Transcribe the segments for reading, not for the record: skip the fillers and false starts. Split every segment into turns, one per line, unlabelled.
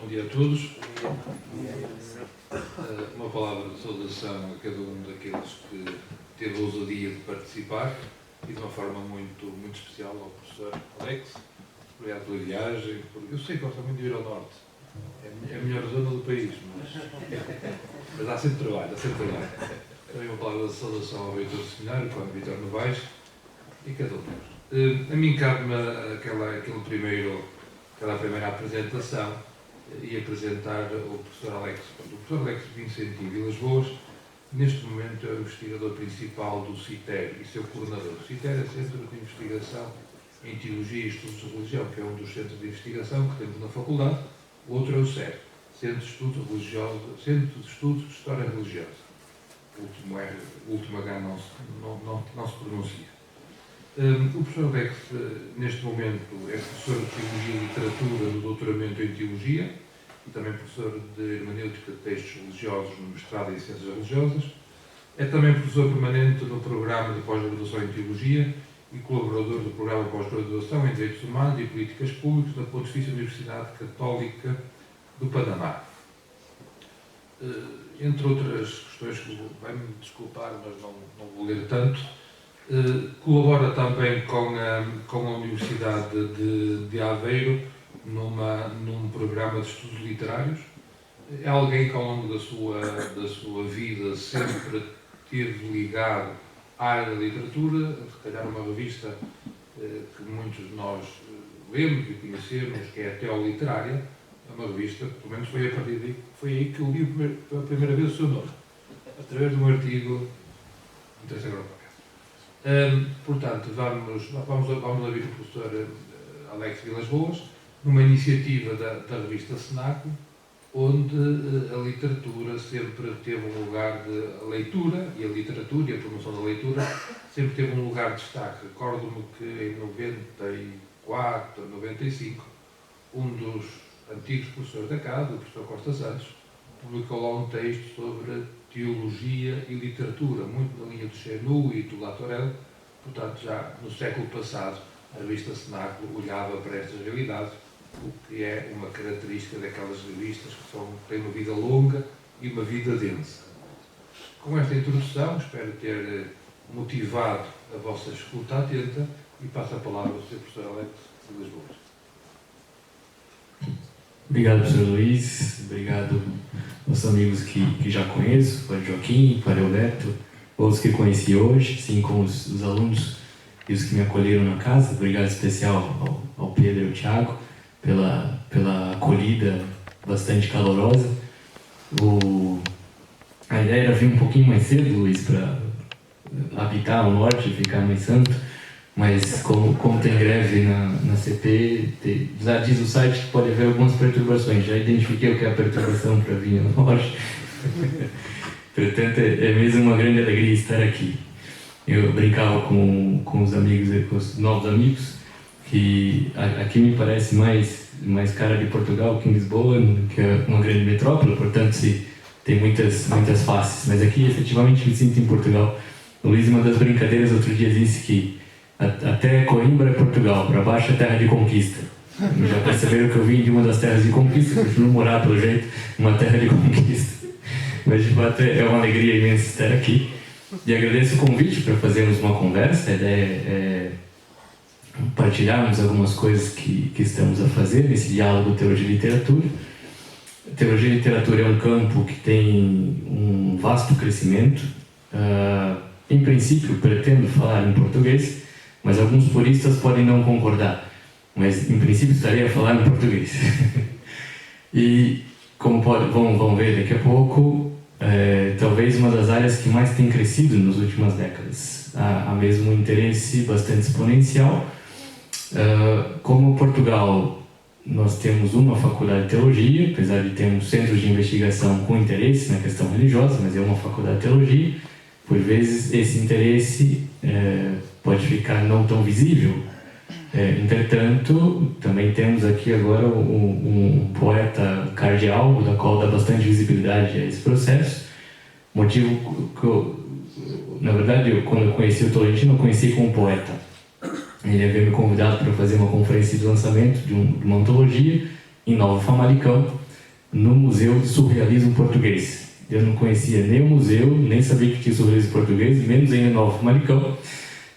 Bom dia a todos. Uma palavra de saudação a cada um daqueles que teve a ousadia de participar e de uma forma muito especial ao professor Alex. Obrigado pela viagem. Eu sei que gosta muito de ir ao norte. É a melhor zona do país, mas há sempre trabalho, Também uma palavra de saudação ao reitor do seminário, ao Vítor Novaes e cada um deles. A mim cabe-me aquela primeira apresentação e apresentar o professor Alex. O professor Alex Vicentino Vilas Boas, neste momento, é o investigador principal do CITER e seu coordenador. O CITER é Centro de Investigação em Teologia e Estudos de Religião, que é um dos centros de investigação que temos na faculdade. O outro é o CER, Centro de Estudos de História Religiosa. O último H não se pronuncia. O professor Alex, neste momento, é professor de Teologia e Literatura no doutoramento em Teologia e também professor de Hermenêutica de Textos Religiosos no mestrado em Ciências Religiosas. É também professor permanente no programa de pós-graduação em Teologia e colaborador do programa de pós-graduação em Direitos Humanos e Políticas Públicas da Pontifícia Universidade Católica do Panamá. Entre outras questões que vai-me desculpar, mas não vou ler tanto, colabora também com a Universidade de Aveiro num programa de estudos literários. É alguém que ao longo da sua vida sempre esteve ligado à área da literatura, se calhar uma revista que muitos de nós lemos e conhecemos, que é a Teoliterária. É uma revista que, pelo menos, foi a partir daí, foi aí que eu li pela primeira vez o seu nome, através de um artigo do Terceiro Grupo. Portanto, vamos ouvir o professor Alex Vilas Boas, numa iniciativa da revista Cenáculo, onde a literatura sempre teve um lugar de leitura, e a literatura e a promoção da leitura sempre teve um lugar de destaque. Recordo-me que em 94, 95, um dos antigos professores da casa, o professor Costa Santos, publicou lá um texto sobre teologia e literatura, muito na linha do Chenu e do Latourelle. Portanto, já no século passado, a revista Cenáculo olhava para estas realidades, o que é uma característica daquelas revistas que têm uma vida longa e uma vida densa. Com esta introdução, espero ter motivado a vossa escuta atenta e passo a palavra ao Sr. Professor Alex Vilas Boas.
Obrigado, professor Luís. Obrigado aos amigos que já conheço, para o Joaquim, para o Roberto, outros que conheci hoje, assim como os alunos e os que me acolheram na casa. Obrigado especial ao Pedro e ao Thiago pela acolhida bastante calorosa. A ideia era vir um pouquinho mais cedo, Luís, para habitar o norte e ficar mais santo. Mas como tem greve na CP, já diz o site que pode haver algumas perturbações. Já identifiquei o que é a perturbação para vir no norte. Portanto, é mesmo uma grande alegria estar aqui. Eu brincava com os amigos, com os novos amigos, que aqui me parece mais cara de Portugal que em Lisboa, que é uma grande metrópole, portanto tem muitas faces. Mas aqui, efetivamente, me sinto em Portugal. O Luís, uma das brincadeiras, outro dia disse que até Coimbra é Portugal, para baixo é terra de conquista. Já perceberam que eu vim de uma das terras de conquista, continuo a morar, pelo jeito, numa terra de conquista. Mas, de fato, é uma alegria imensa estar aqui. E agradeço o convite para fazermos uma conversa. A ideia é partilharmos algumas coisas que estamos a fazer nesse diálogo Teologia e Literatura. Teologia e Literatura é um campo que tem um vasto crescimento. Em princípio, pretendo falar em português, mas alguns puristas podem não concordar. Mas, em princípio, estarei a falar em português. E, como vão ver daqui a pouco, talvez uma das áreas que mais tem crescido nas últimas décadas. Há mesmo um interesse bastante exponencial. Como Portugal, nós temos uma faculdade de teologia, apesar de termos centros de investigação com interesse na questão religiosa, mas é uma faculdade de teologia. Por vezes, esse interesse pode ficar não tão visível. Entretanto, também temos aqui agora um poeta cardeal, da qual dá bastante visibilidade a esse processo. Motivo que, na verdade, quando eu conheci o Tolentino, eu conheci como poeta. Ele havia me convidado para fazer uma conferência de lançamento de uma antologia em Nova Famalicão, no Museu de Surrealismo Português. Eu não conhecia nem o museu, nem sabia que tinha surrealismo português, menos ainda Novo Maricão,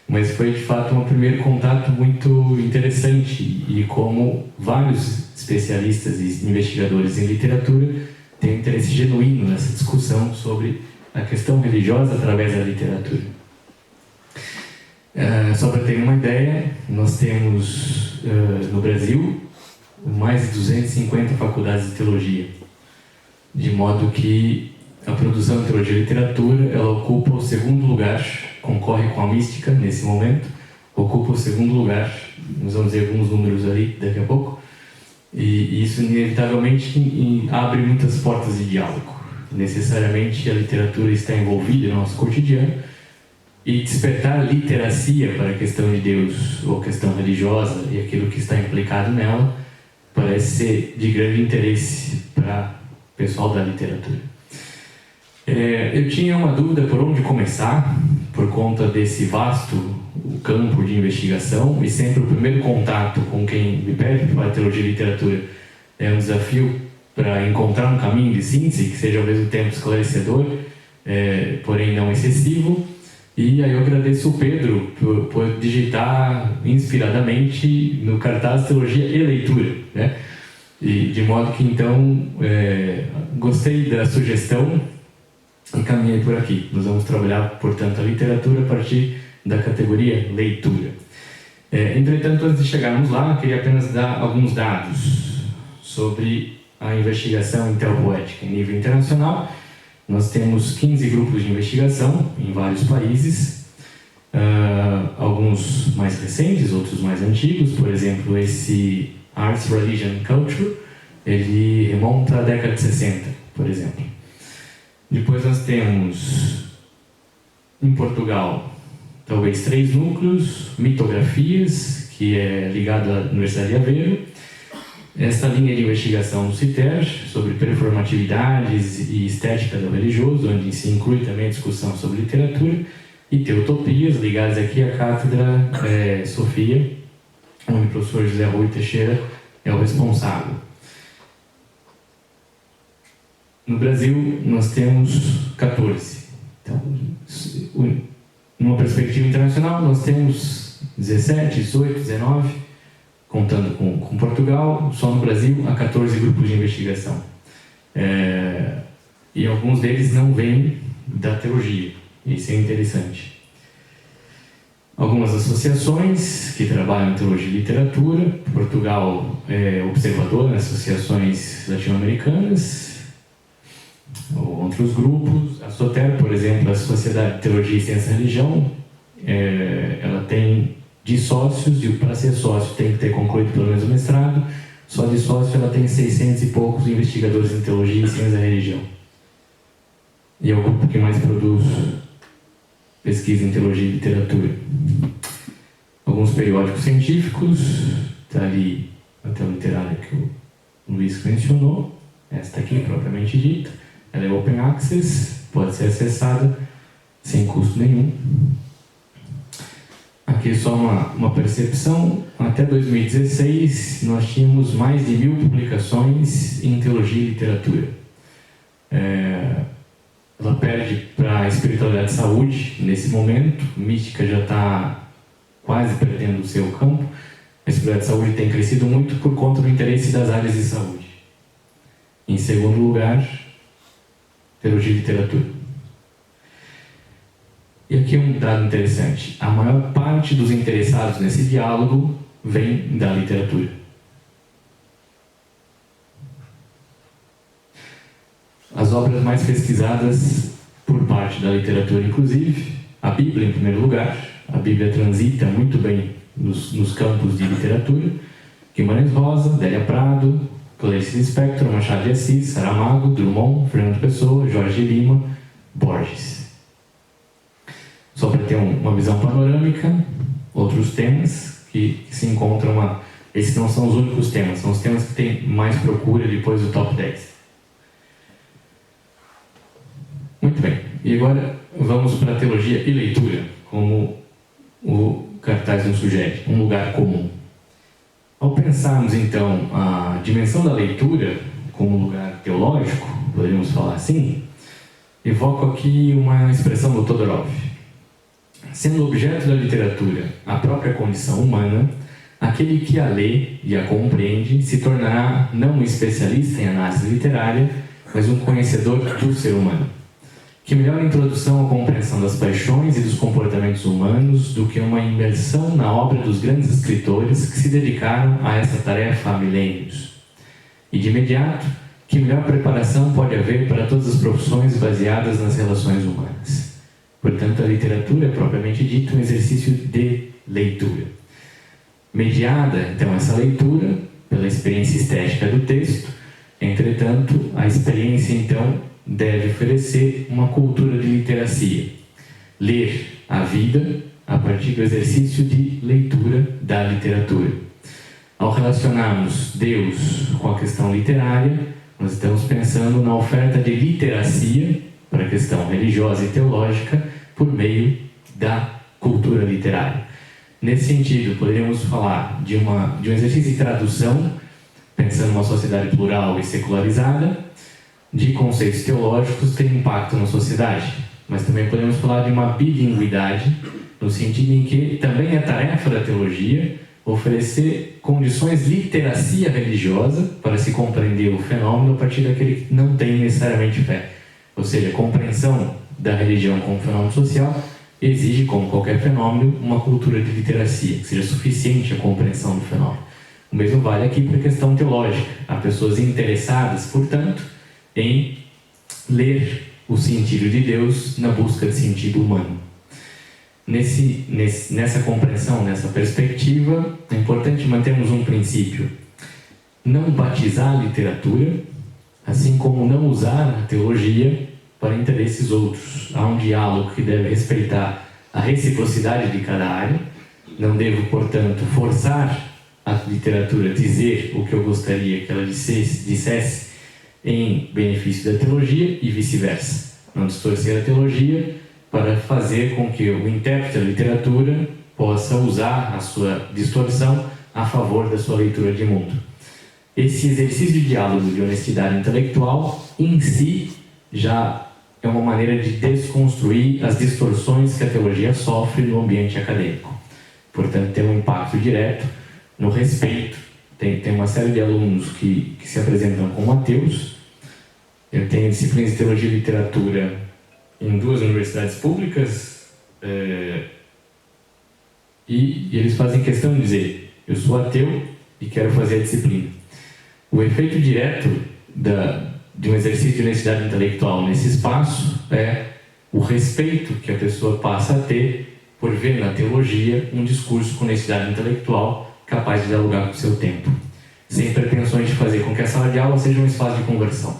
mas foi de fato um primeiro contato muito interessante, e como vários especialistas e investigadores em literatura têm um interesse genuíno nessa discussão sobre a questão religiosa através da literatura. Só para ter uma ideia, nós temos no Brasil mais de 250 faculdades de teologia, de modo que a produção de teologia e literatura, ela ocupa o segundo lugar, concorre com a mística nesse momento, ocupa o segundo lugar, nós vamos ver alguns números ali daqui a pouco, e isso inevitavelmente abre muitas portas de diálogo. Necessariamente a literatura está envolvida no nosso cotidiano, e despertar literacia para a questão de Deus ou questão religiosa e aquilo que está implicado nela parece ser de grande interesse para o pessoal da literatura. Eu tinha uma dúvida por onde começar, por conta desse vasto campo de investigação, e sempre o primeiro contato com quem me pede para teologia e literatura é um desafio para encontrar um caminho de síntese que seja ao mesmo tempo esclarecedor, porém não excessivo. E aí eu agradeço o Pedro por digitar inspiradamente no cartaz teologia e leitura, né? E de modo que então gostei da sugestão e caminhei por aqui. Nós vamos trabalhar, portanto, a literatura a partir da categoria leitura. Entretanto, antes de chegarmos lá, eu queria apenas dar alguns dados sobre a investigação interpoética em nível internacional. Nós temos 15 grupos de investigação em vários países, alguns mais recentes, outros mais antigos. Por exemplo, esse Arts, Religion and Culture, ele remonta à década de 60, por exemplo. Depois nós temos, em Portugal, talvez 3 núcleos: Mitografias, que é ligado à Universidade de Aveiro, esta linha de investigação do CITER sobre performatividades e estética do religioso, onde se inclui também a discussão sobre literatura, e Teotopias, ligadas aqui à Cátedra Sofia, onde o professor José Rui Teixeira é o responsável. No Brasil, nós temos 14. Então, numa perspectiva internacional, nós temos 17, 18, 19, contando com Portugal. Só no Brasil há 14 grupos de investigação. E alguns deles não vêm da teologia. Isso é interessante. Algumas associações que trabalham em teologia e literatura. Portugal é observador nas associações latino-americanas, ou outros grupos. A SOTER, por exemplo, a Sociedade de Teologia e Ciência e Religião, ela tem de sócios, e para ser sócio tem que ter concluído pelo menos o mestrado. Só de sócio ela tem 600 e poucos investigadores em teologia e ciência da religião. E é o grupo que mais produz pesquisa em teologia e literatura. Alguns periódicos científicos, está ali a Teo Literária que o Luiz mencionou, esta aqui propriamente dita, ela é open access, pode ser acessada sem custo nenhum. Aqui só uma percepção: até 2016 nós tínhamos mais de 1000 publicações em teologia e literatura. Ela perde para a espiritualidade de saúde nesse momento. Mística já está quase perdendo o seu campo. A espiritualidade de saúde tem crescido muito por conta do interesse das áreas de saúde. Em segundo lugar, teologia e literatura. E aqui um dado interessante: a maior parte dos interessados nesse diálogo vem da literatura. As obras mais pesquisadas por parte da literatura, inclusive, a Bíblia em primeiro lugar. A Bíblia transita muito bem nos campos de literatura. Guimarães Rosa, Délia Prado, Clarice Lispector, Machado de Assis, Saramago, Drummond, Fernando Pessoa, Jorge Lima, Borges. Só para ter uma visão panorâmica, outros temas que se encontram esses não são os únicos temas, são os temas que têm mais procura depois do top 10. Muito bem, e agora vamos para a teologia e leitura, como o cartaz nos sugere, um lugar comum. Ao pensarmos então a dimensão da leitura como lugar teológico, poderíamos falar assim, evoco aqui uma expressão do Todorov. Sendo objeto da literatura a própria condição humana, aquele que a lê e a compreende se tornará não um especialista em análise literária, mas um conhecedor do ser humano. Que melhor introdução à compreensão das paixões e dos comportamentos humanos do que uma imersão na obra dos grandes escritores que se dedicaram a essa tarefa há milênios. E de imediato, que melhor preparação pode haver para todas as profissões baseadas nas relações humanas. Portanto, a literatura é propriamente dita um exercício de leitura. Mediada, então, essa leitura pela experiência estética do texto, entretanto, a experiência, então, deve oferecer uma cultura de literacia. Ler a vida a partir do exercício de leitura da literatura. Ao relacionarmos Deus com a questão literária, nós estamos pensando na oferta de literacia para a questão religiosa e teológica por meio da cultura literária. Nesse sentido, poderíamos falar de um exercício de tradução, pensando numa sociedade plural e secularizada, de conceitos teológicos que têm impacto na sociedade. Mas também podemos falar de uma bilinguidade, no sentido em que também é tarefa da teologia oferecer condições de literacia religiosa para se compreender o fenômeno a partir daquele que não tem necessariamente fé. Ou seja, a compreensão da religião como fenômeno social exige, como qualquer fenômeno, uma cultura de literacia, que seja suficiente a compreensão do fenômeno. O mesmo vale aqui para a questão teológica. Há pessoas interessadas, portanto, em ler o sentido de Deus na busca de sentido humano. Nessa compreensão, nessa perspectiva, é importante mantermos um princípio: não batizar a literatura, assim como não usar a teologia para interesses outros. Há um diálogo que deve respeitar a reciprocidade de cada área. Não devo, portanto, forçar a literatura a dizer o que eu gostaria que ela dissesse em benefício da teologia e vice-versa. Não distorcer a teologia para fazer com que o intérprete da literatura possa usar a sua distorção a favor da sua leitura de mundo. Esse exercício de diálogo de honestidade intelectual, em si, já é uma maneira de desconstruir as distorções que a teologia sofre no ambiente acadêmico. Portanto, tem um impacto direto no respeito. Tem uma série de alunos que se apresentam como ateus. Eu tenho disciplinas de teologia e literatura em 2 universidades públicas, e eles fazem questão de dizer: eu sou ateu e quero fazer a disciplina. O efeito direto de um exercício de honestidade intelectual nesse espaço é o respeito que a pessoa passa a ter por ver na teologia um discurso com honestidade intelectual capaz de dialogar com o seu tempo, sem pretensões de fazer com que a sala de aula seja um espaço de conversão,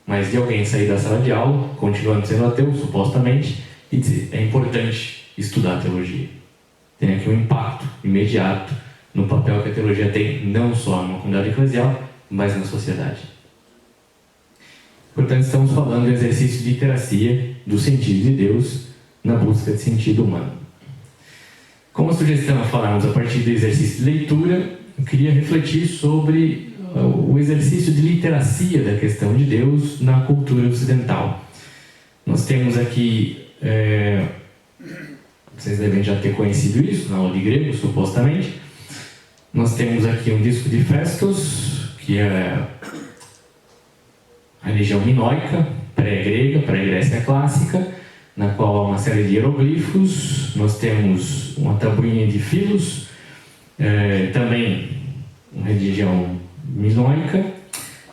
mas de alguém sair da sala de aula, continuando sendo ateu, supostamente, e dizer: é importante estudar a teologia. Tem aqui um impacto imediato no papel que a teologia tem, não só numa comunidade eclesial, mas na sociedade. Portanto, estamos falando do exercício de literacia do sentido de Deus na busca de sentido humano. Como a sugestão é falarmos a partir do exercício de leitura, eu queria refletir sobre o exercício de literacia da questão de Deus na cultura ocidental. Nós temos aqui, vocês devem já ter conhecido isso na aula de grego, supostamente. Nós temos aqui um disco de Festos, que é a religião minoica, pré-grega, pré-Grécia clássica, na qual há uma série de hieroglifos. Nós temos uma tabuinha de Filos, também uma religião minoica.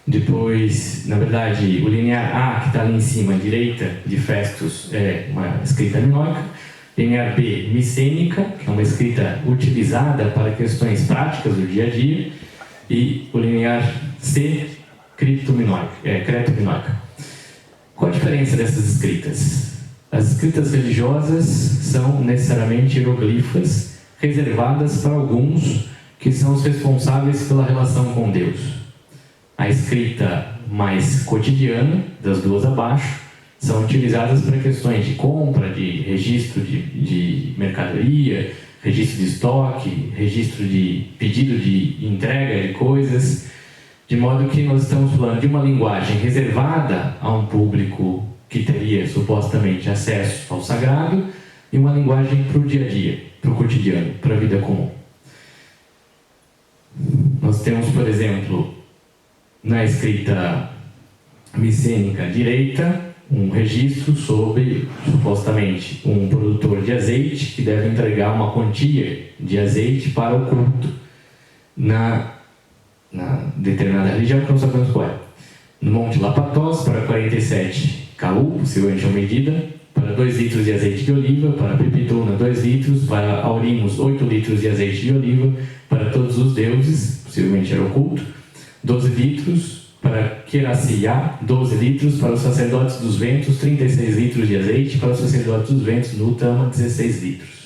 Depois, na verdade, o linear A, que está ali em cima, à direita, de Festos, é uma escrita minoica. Linear B, micênica, que é uma escrita utilizada para questões práticas do dia a dia. E o linear C, creto-minoica. Qual a diferença dessas escritas? As escritas religiosas são necessariamente hieroglifas, reservadas para alguns que são os responsáveis pela relação com Deus. A escrita mais cotidiana, das duas abaixo, são utilizadas para questões de compra, de registro de mercadoria, registro de estoque, registro de pedido de entrega de coisas. De modo que nós estamos falando de uma linguagem reservada a um público que teria supostamente acesso ao sagrado e uma linguagem para o dia a dia, para o cotidiano, para a vida comum. Nós temos, por exemplo, na escrita micênica direita, um registro sobre, supostamente, um produtor de azeite que deve entregar uma quantia de azeite para o culto na determinada religião, que não sabemos qual é. No Monte Lapatós, para 47 KU, possivelmente uma medida, para 2 litros de azeite de oliva, para Pipituna 2 litros, para Aurimos 8 litros de azeite de oliva, para todos os deuses, possivelmente era o culto, 12 litros, para Queraciá, 12 litros, para os sacerdotes dos ventos, 36 litros de azeite, para os sacerdotes dos ventos, no Tama, 16 litros.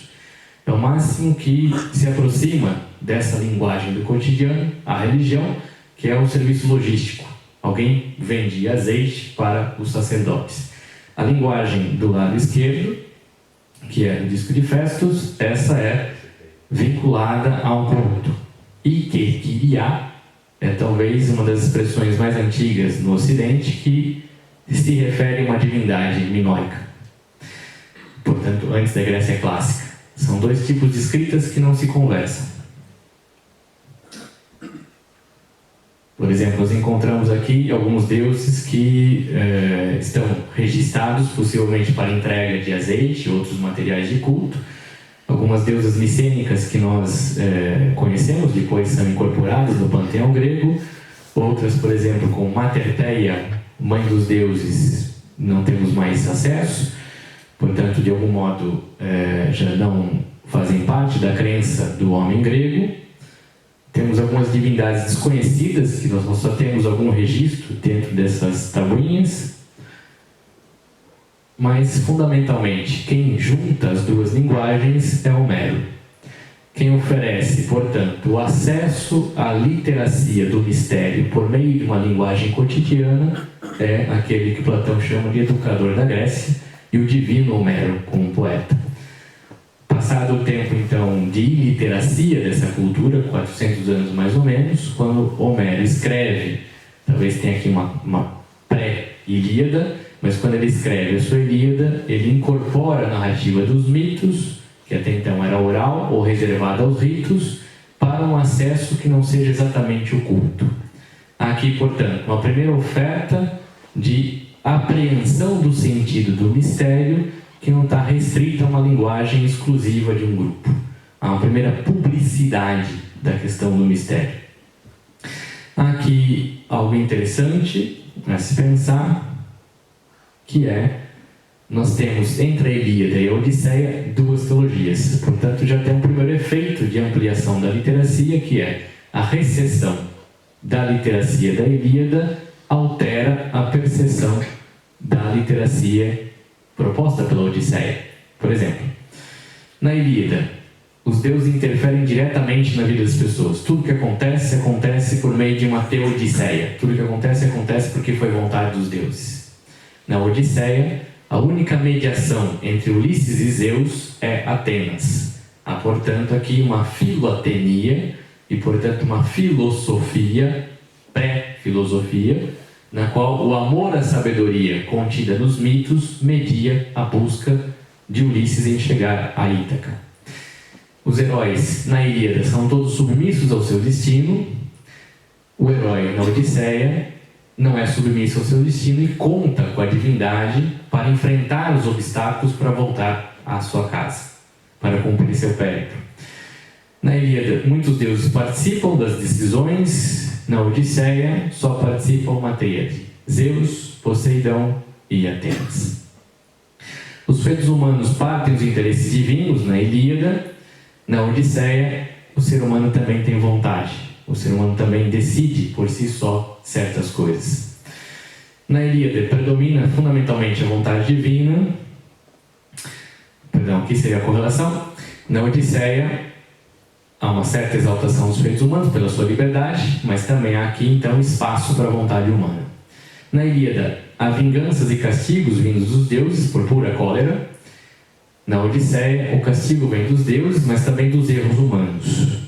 É o máximo que se aproxima dessa linguagem do cotidiano, a religião, que é o serviço logístico. Alguém vende azeite para os sacerdotes. A linguagem do lado esquerdo, que é o disco de Festus, essa é vinculada ao culto. Ike Kyria é talvez uma das expressões mais antigas no Ocidente que se refere a uma divindade minoica. Portanto, antes da Grécia clássica. São 2 tipos de escritas que não se conversam. Por exemplo, nós encontramos aqui alguns deuses que estão registrados, possivelmente para entrega de azeite e outros materiais de culto. Algumas deusas micênicas que nós conhecemos, depois são incorporadas no panteão grego. Outras, por exemplo, como Mater Theia, mãe dos deuses, não temos mais acesso. Portanto, de algum modo, já não fazem parte da crença do homem grego. Temos algumas divindades desconhecidas, que nós só temos algum registro dentro dessas tabuinhas. Mas, fundamentalmente, quem junta as 2 linguagens é Homero. Quem oferece, portanto, o acesso à literacia do mistério por meio de uma linguagem cotidiana é aquele que Platão chama de educador da Grécia, e o divino Homero como poeta. Passado o tempo, então, de iliteracia dessa cultura, 400 anos mais ou menos, quando Homero escreve, talvez tenha aqui uma pré-Ilíada, mas quando ele escreve a sua Ilíada, ele incorpora a narrativa dos mitos, que até então era oral ou reservada aos ritos, para um acesso que não seja exatamente o culto. Há aqui, portanto, uma primeira oferta de apreensão do sentido do mistério que não está restrita a uma linguagem exclusiva de um grupo. Há uma primeira publicidade da questão do mistério. Há aqui algo interessante a se pensar, que nós temos entre a Ilíada e a Odisseia 2 teologias. Portanto, já tem um primeiro efeito de ampliação da literacia, que é a recessão da literacia da Ilíada altera a percepção da literacia proposta pela Odisseia. Por exemplo, na Ilíada, os deuses interferem diretamente na vida das pessoas. Tudo que acontece, acontece por meio de uma teodiceia. Tudo que acontece, acontece porque foi vontade dos deuses. Na Odisseia, a única mediação entre Ulisses e Zeus é Atenas. Há, portanto, aqui uma filoatenia e, portanto, uma filosofia, pré-filosofia, na qual o amor à sabedoria contida nos mitos media a busca de Ulisses em chegar a Ítaca. Os heróis na Ilíada são todos submissos ao seu destino. O herói na Odisseia não é submisso ao seu destino e conta com a divindade para enfrentar os obstáculos para voltar à sua casa, para cumprir seu périplo. Na Ilíada, muitos deuses participam das decisões. Na Odisseia, só participam uma tríade: Zeus, Poseidão e Atenas. Os feitos humanos partem dos interesses divinos na Ilíada. Na Odisseia, o ser humano também tem vontade. O ser humano também decide por si só certas coisas. Na Ilíada, predomina fundamentalmente a vontade divina. Perdão, aqui seria a correlação. Na Odisseia, há uma certa exaltação dos feitos humanos pela sua liberdade, mas também há aqui, então, espaço para a vontade humana. Na Ilíada, há vinganças e castigos vindos dos deuses por pura cólera. Na Odisseia, o castigo vem dos deuses, mas também dos erros humanos.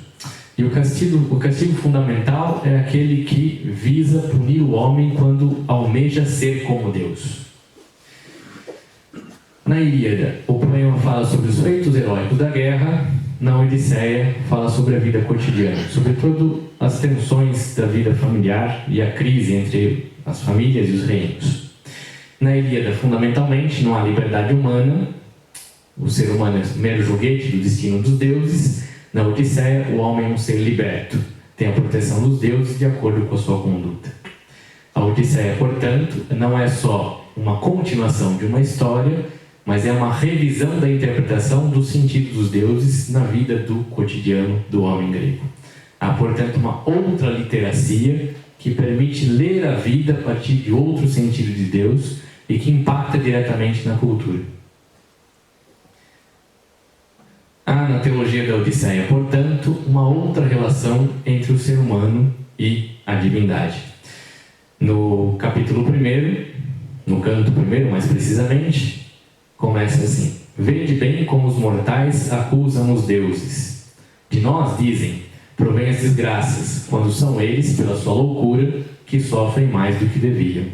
E o castigo fundamental é aquele que visa punir o homem quando almeja ser como Deus. Na Ilíada, o poema fala sobre os feitos heróicos da guerra. Na Odisseia, fala sobre a vida cotidiana, sobretudo as tensões da vida familiar e a crise entre as famílias e os reinos. Na Ilíada, fundamentalmente, não há liberdade humana. O ser humano é mero joguete do destino dos deuses. Na Odisseia, o homem é um ser liberto, tem a proteção dos deuses de acordo com a sua conduta. A Odisseia, portanto, não é só uma continuação de uma história, mas é uma revisão da interpretação do sentido dos deuses na vida do cotidiano do homem grego. Há, portanto, uma outra literacia que permite ler a vida a partir de outro sentido de Deus e que impacta diretamente na cultura. Há na teologia da Odisseia, portanto, uma outra relação entre o ser humano e a divindade. No capítulo 1, no canto 1 mais precisamente, começa assim: vede bem como os mortais acusam os deuses. De nós, dizem, provém as desgraças, quando são eles, pela sua loucura, que sofrem mais do que deviam.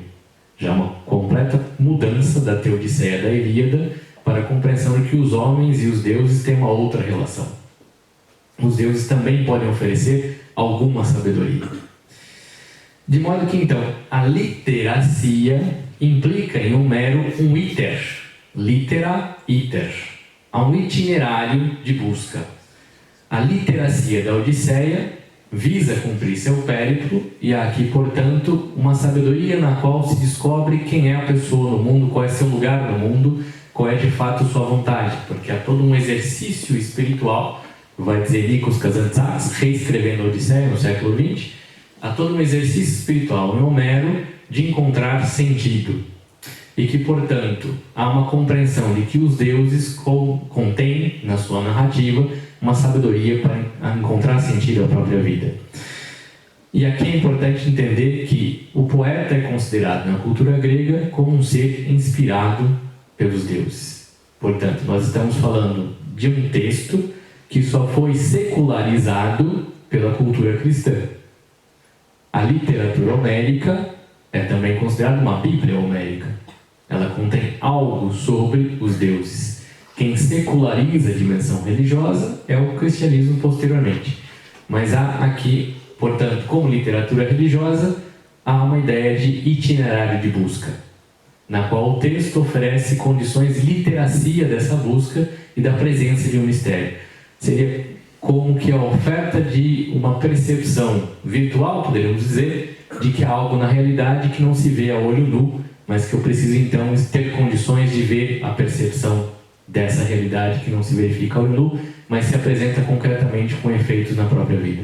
Já uma completa mudança da Teodiceia da Ilíada para a compreensão de que os homens e os deuses têm uma outra relação. Os deuses também podem oferecer alguma sabedoria. De modo que, então, a literacia implica em Homero um iter. Litera, iter. Há um itinerário de busca. A literacia da Odisseia visa cumprir seu périplo e há aqui, portanto, uma sabedoria na qual se descobre quem é a pessoa no mundo, qual é seu lugar no mundo, qual é de fato sua vontade, porque há todo um exercício espiritual, vai dizer Nikos Kazantzakis, reescrevendo a Odisseia no século XX, há todo um exercício espiritual em Homero de encontrar sentido. E que, portanto, há uma compreensão de que os deuses contêm na sua narrativa uma sabedoria para encontrar sentido à própria vida. E aqui é importante entender que o poeta é considerado na cultura grega como um ser inspirado pelos deuses. Portanto, nós estamos falando de um texto que só foi secularizado pela cultura cristã. A literatura homérica é também considerada uma Bíblia homérica. Ela contém algo sobre os deuses. Quem seculariza a dimensão religiosa é o cristianismo posteriormente. Mas há aqui, portanto, como literatura religiosa, há uma ideia de itinerário de busca, na qual o texto oferece condições de literacia dessa busca e da presença de um mistério. Seria como que a oferta de uma percepção virtual, poderíamos dizer, de que há algo na realidade que não se vê a olho nu, mas que eu preciso então ter condições de ver a percepção dessa realidade que não se verifica a olho nu, mas se apresenta concretamente com efeitos na própria vida.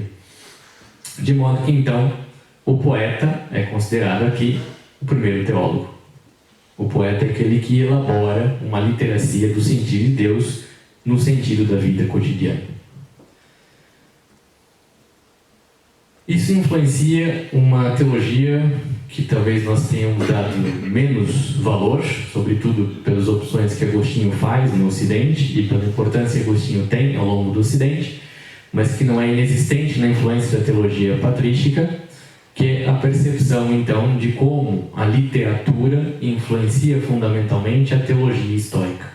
De modo que então o poeta é considerado aqui o primeiro teólogo. O poeta é aquele que elabora uma literacia do sentido de Deus no sentido da vida cotidiana. Isso influencia uma teologia que talvez nós tenhamos dado menos valor, sobretudo pelas opções que Agostinho faz no Ocidente e pela importância que Agostinho tem ao longo do Ocidente, mas que não é inexistente na influência da teologia patrística, que é a percepção, então, de como a literatura influencia fundamentalmente a teologia histórica.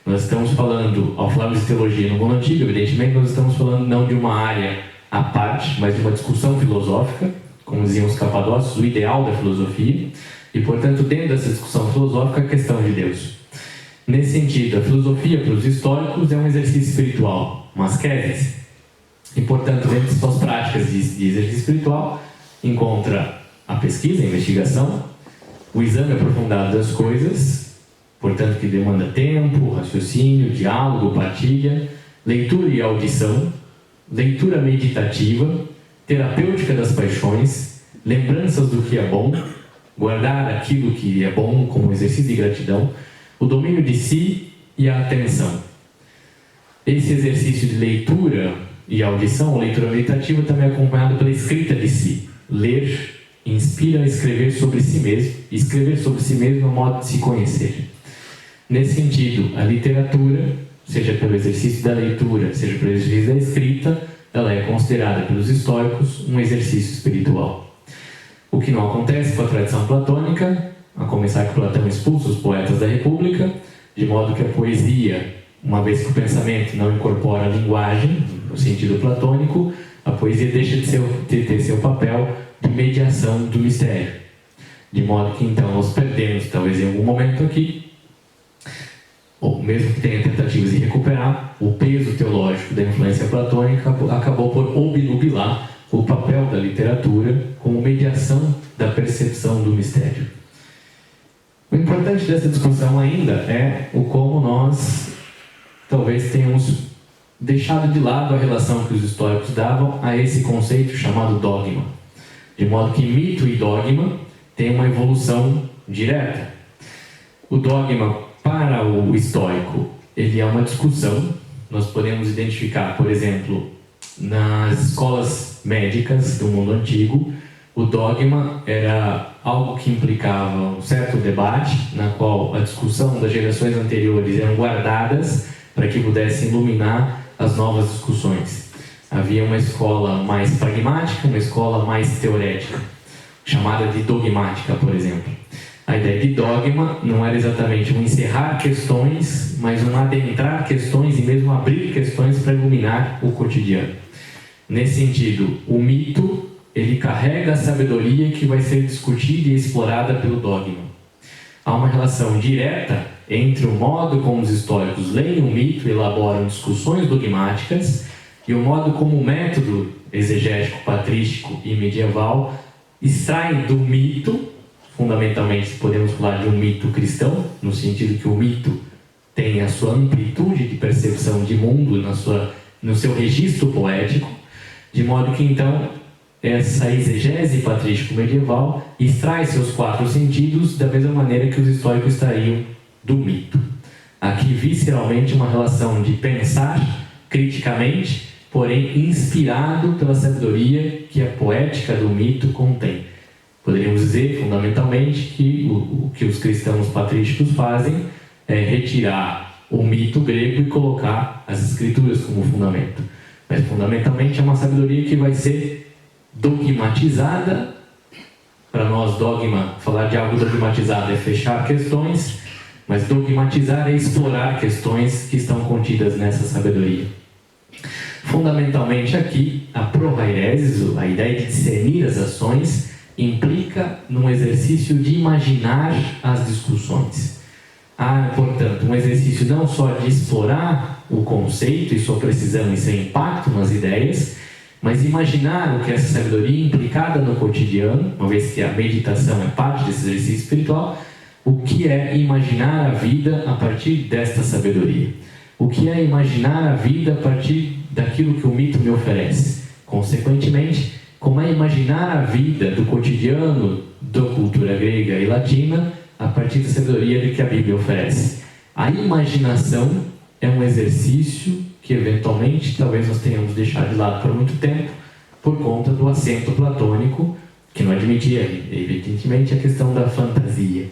Nós estamos falando, ao falarmos de teologia no mundo antigo, evidentemente nós estamos falando não de uma área à parte, mas de uma discussão filosófica, como diziam os capadócios, o ideal da filosofia, e, portanto, dentro dessa discussão filosófica, a questão de Deus. Nesse sentido, a filosofia para os históricos é um exercício espiritual, uma ascese, e, portanto, dentro de suas práticas de exercício espiritual, encontra a pesquisa, a investigação, o exame aprofundado das coisas, portanto, que demanda tempo, raciocínio, diálogo, partilha, leitura e audição, leitura meditativa, terapêutica das paixões, lembranças do que é bom, guardar aquilo que é bom como exercício de gratidão, o domínio de si e a atenção. Esse exercício de leitura e audição, ou leitura meditativa, também é acompanhado pela escrita de si. Ler inspira a escrever sobre si mesmo, e escrever sobre si mesmo é um modo de se conhecer. Nesse sentido, a literatura, seja pelo exercício da leitura, seja pelo exercício da escrita, ela é considerada pelos estoicos um exercício espiritual. O que não acontece com a tradição platônica, a começar que Platão expulsa os poetas da República, de modo que a poesia, uma vez que o pensamento não incorpora a linguagem, no sentido platônico, a poesia deixa de ter seu papel de mediação do mistério. De modo que então nós perdemos, talvez em algum momento aqui, ou mesmo que tenha tentativas de recuperar, o peso teológico da influência platônica acabou por obnubilar o papel da literatura como mediação da percepção do mistério. O importante dessa discussão ainda é o como nós talvez tenhamos deixado de lado a relação que os estoicos davam a esse conceito chamado dogma. De modo que mito e dogma têm uma evolução direta. O dogma, para o estoico, ele é uma discussão. Nós podemos identificar, por exemplo, nas escolas médicas do mundo antigo, o dogma era algo que implicava um certo debate, na qual a discussão das gerações anteriores eram guardadas para que pudessem iluminar as novas discussões. Havia uma escola mais pragmática, uma escola mais teorética, chamada de dogmática, por exemplo. A ideia de dogma não era exatamente um encerrar questões, mas um adentrar questões e mesmo abrir questões para iluminar o cotidiano. Nesse sentido, o mito, ele carrega a sabedoria que vai ser discutida e explorada pelo dogma. Há uma relação direta entre o modo como os estoicos leem o mito e elaboram discussões dogmáticas e o modo como o método exegético, patrístico e medieval extrai do mito, fundamentalmente podemos falar de um mito cristão, no sentido que o mito tem a sua amplitude de percepção de mundo no seu registro poético, de modo que então essa exegese patrístico-medieval extrai seus 4 sentidos da mesma maneira que os estoicos extraíam do mito. Aqui, visceralmente, uma relação de pensar criticamente, porém inspirado pela sabedoria que a poética do mito contém. Poderíamos dizer, fundamentalmente, que o que os cristãos patrísticos fazem é retirar o mito grego e colocar as escrituras como fundamento. Mas, fundamentalmente, é uma sabedoria que vai ser dogmatizada. Para nós, dogma, falar de algo dogmatizado é fechar questões, mas dogmatizar é explorar questões que estão contidas nessa sabedoria. Fundamentalmente aqui, a prohairesis, a ideia de discernir as ações, implica num exercício de imaginar as discussões. Há, portanto, um exercício não só de explorar o conceito e sua precisão e seu impacto nas ideias, mas imaginar o que essa sabedoria implicada no cotidiano, uma vez que a meditação é parte desse exercício espiritual, o que é imaginar a vida a partir desta sabedoria? O que é imaginar a vida a partir daquilo que o mito me oferece? Consequentemente, como é imaginar a vida do cotidiano da cultura grega e latina a partir da sabedoria que a Bíblia oferece? A imaginação é um exercício que, eventualmente, talvez nós tenhamos deixado de lado por muito tempo, por conta do assento platônico, que não admitia, evidentemente, a questão da fantasia.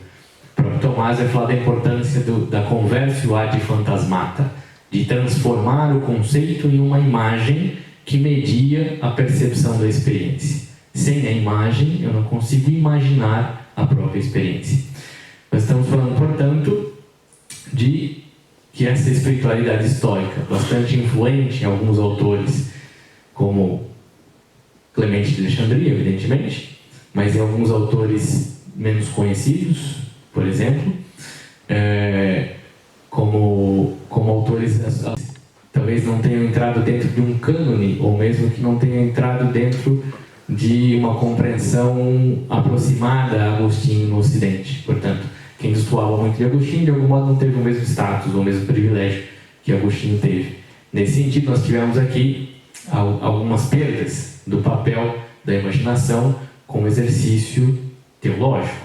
O próprio Tomás vai falar da importância da conversio ad fantasmata, de transformar o conceito em uma imagem que media a percepção da experiência. Sem a imagem, eu não consigo imaginar a própria experiência. Nós estamos falando, portanto, de que essa espiritualidade estoica, bastante influente em alguns autores, como Clemente de Alexandria, evidentemente, mas em alguns autores menos conhecidos, por exemplo, como autores talvez não tenham entrado dentro de um cânone, ou mesmo que não tenham entrado dentro de uma compreensão aproximada a Agostinho no Ocidente. Portanto, quem destoava muito de Agostinho, de algum modo não teve o mesmo status, ou o mesmo privilégio que Agostinho teve. Nesse sentido, nós tivemos aqui algumas perdas do papel da imaginação como exercício teológico.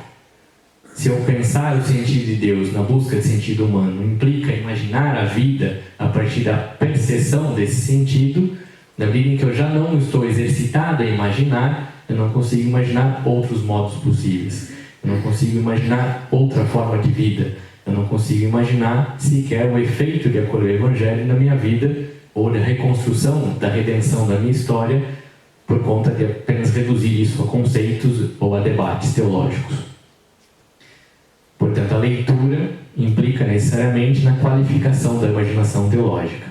Se eu pensar o sentido de Deus na busca de sentido humano implica imaginar a vida a partir da percepção desse sentido, na medida em que eu já não estou exercitado a imaginar, eu não consigo imaginar outros modos possíveis. Eu não consigo imaginar outra forma de vida. Eu não consigo imaginar sequer o efeito de acolher o Evangelho na minha vida ou da reconstrução da redenção da minha história por conta de apenas reduzir isso a conceitos ou a debates teológicos. Portanto, a leitura implica necessariamente na qualificação da imaginação teológica.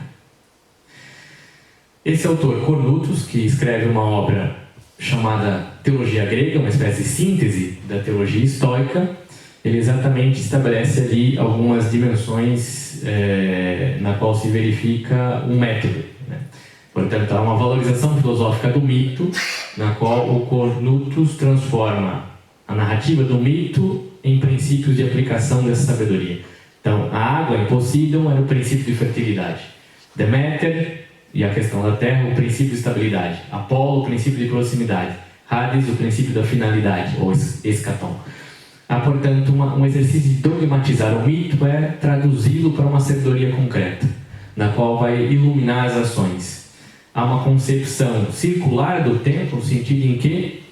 Esse autor, Cornutus, que escreve uma obra chamada Teologia Grega, uma espécie de síntese da teologia estoica, ele exatamente estabelece ali algumas dimensões na qual se verifica um método, né? Portanto, há uma valorização filosófica do mito, na qual o Cornutus transforma a narrativa do mito em princípios de aplicação dessa sabedoria. Então, a água em Poseidon era o princípio de fertilidade. Deméter e a questão da terra, o princípio de estabilidade. Apolo, o princípio de proximidade. Hades, o princípio da finalidade, ou escatom. Há, portanto, um exercício de dogmatizar o mito é traduzi-lo para uma sabedoria concreta, na qual vai iluminar as ações. Há uma concepção circular do tempo, no sentido em que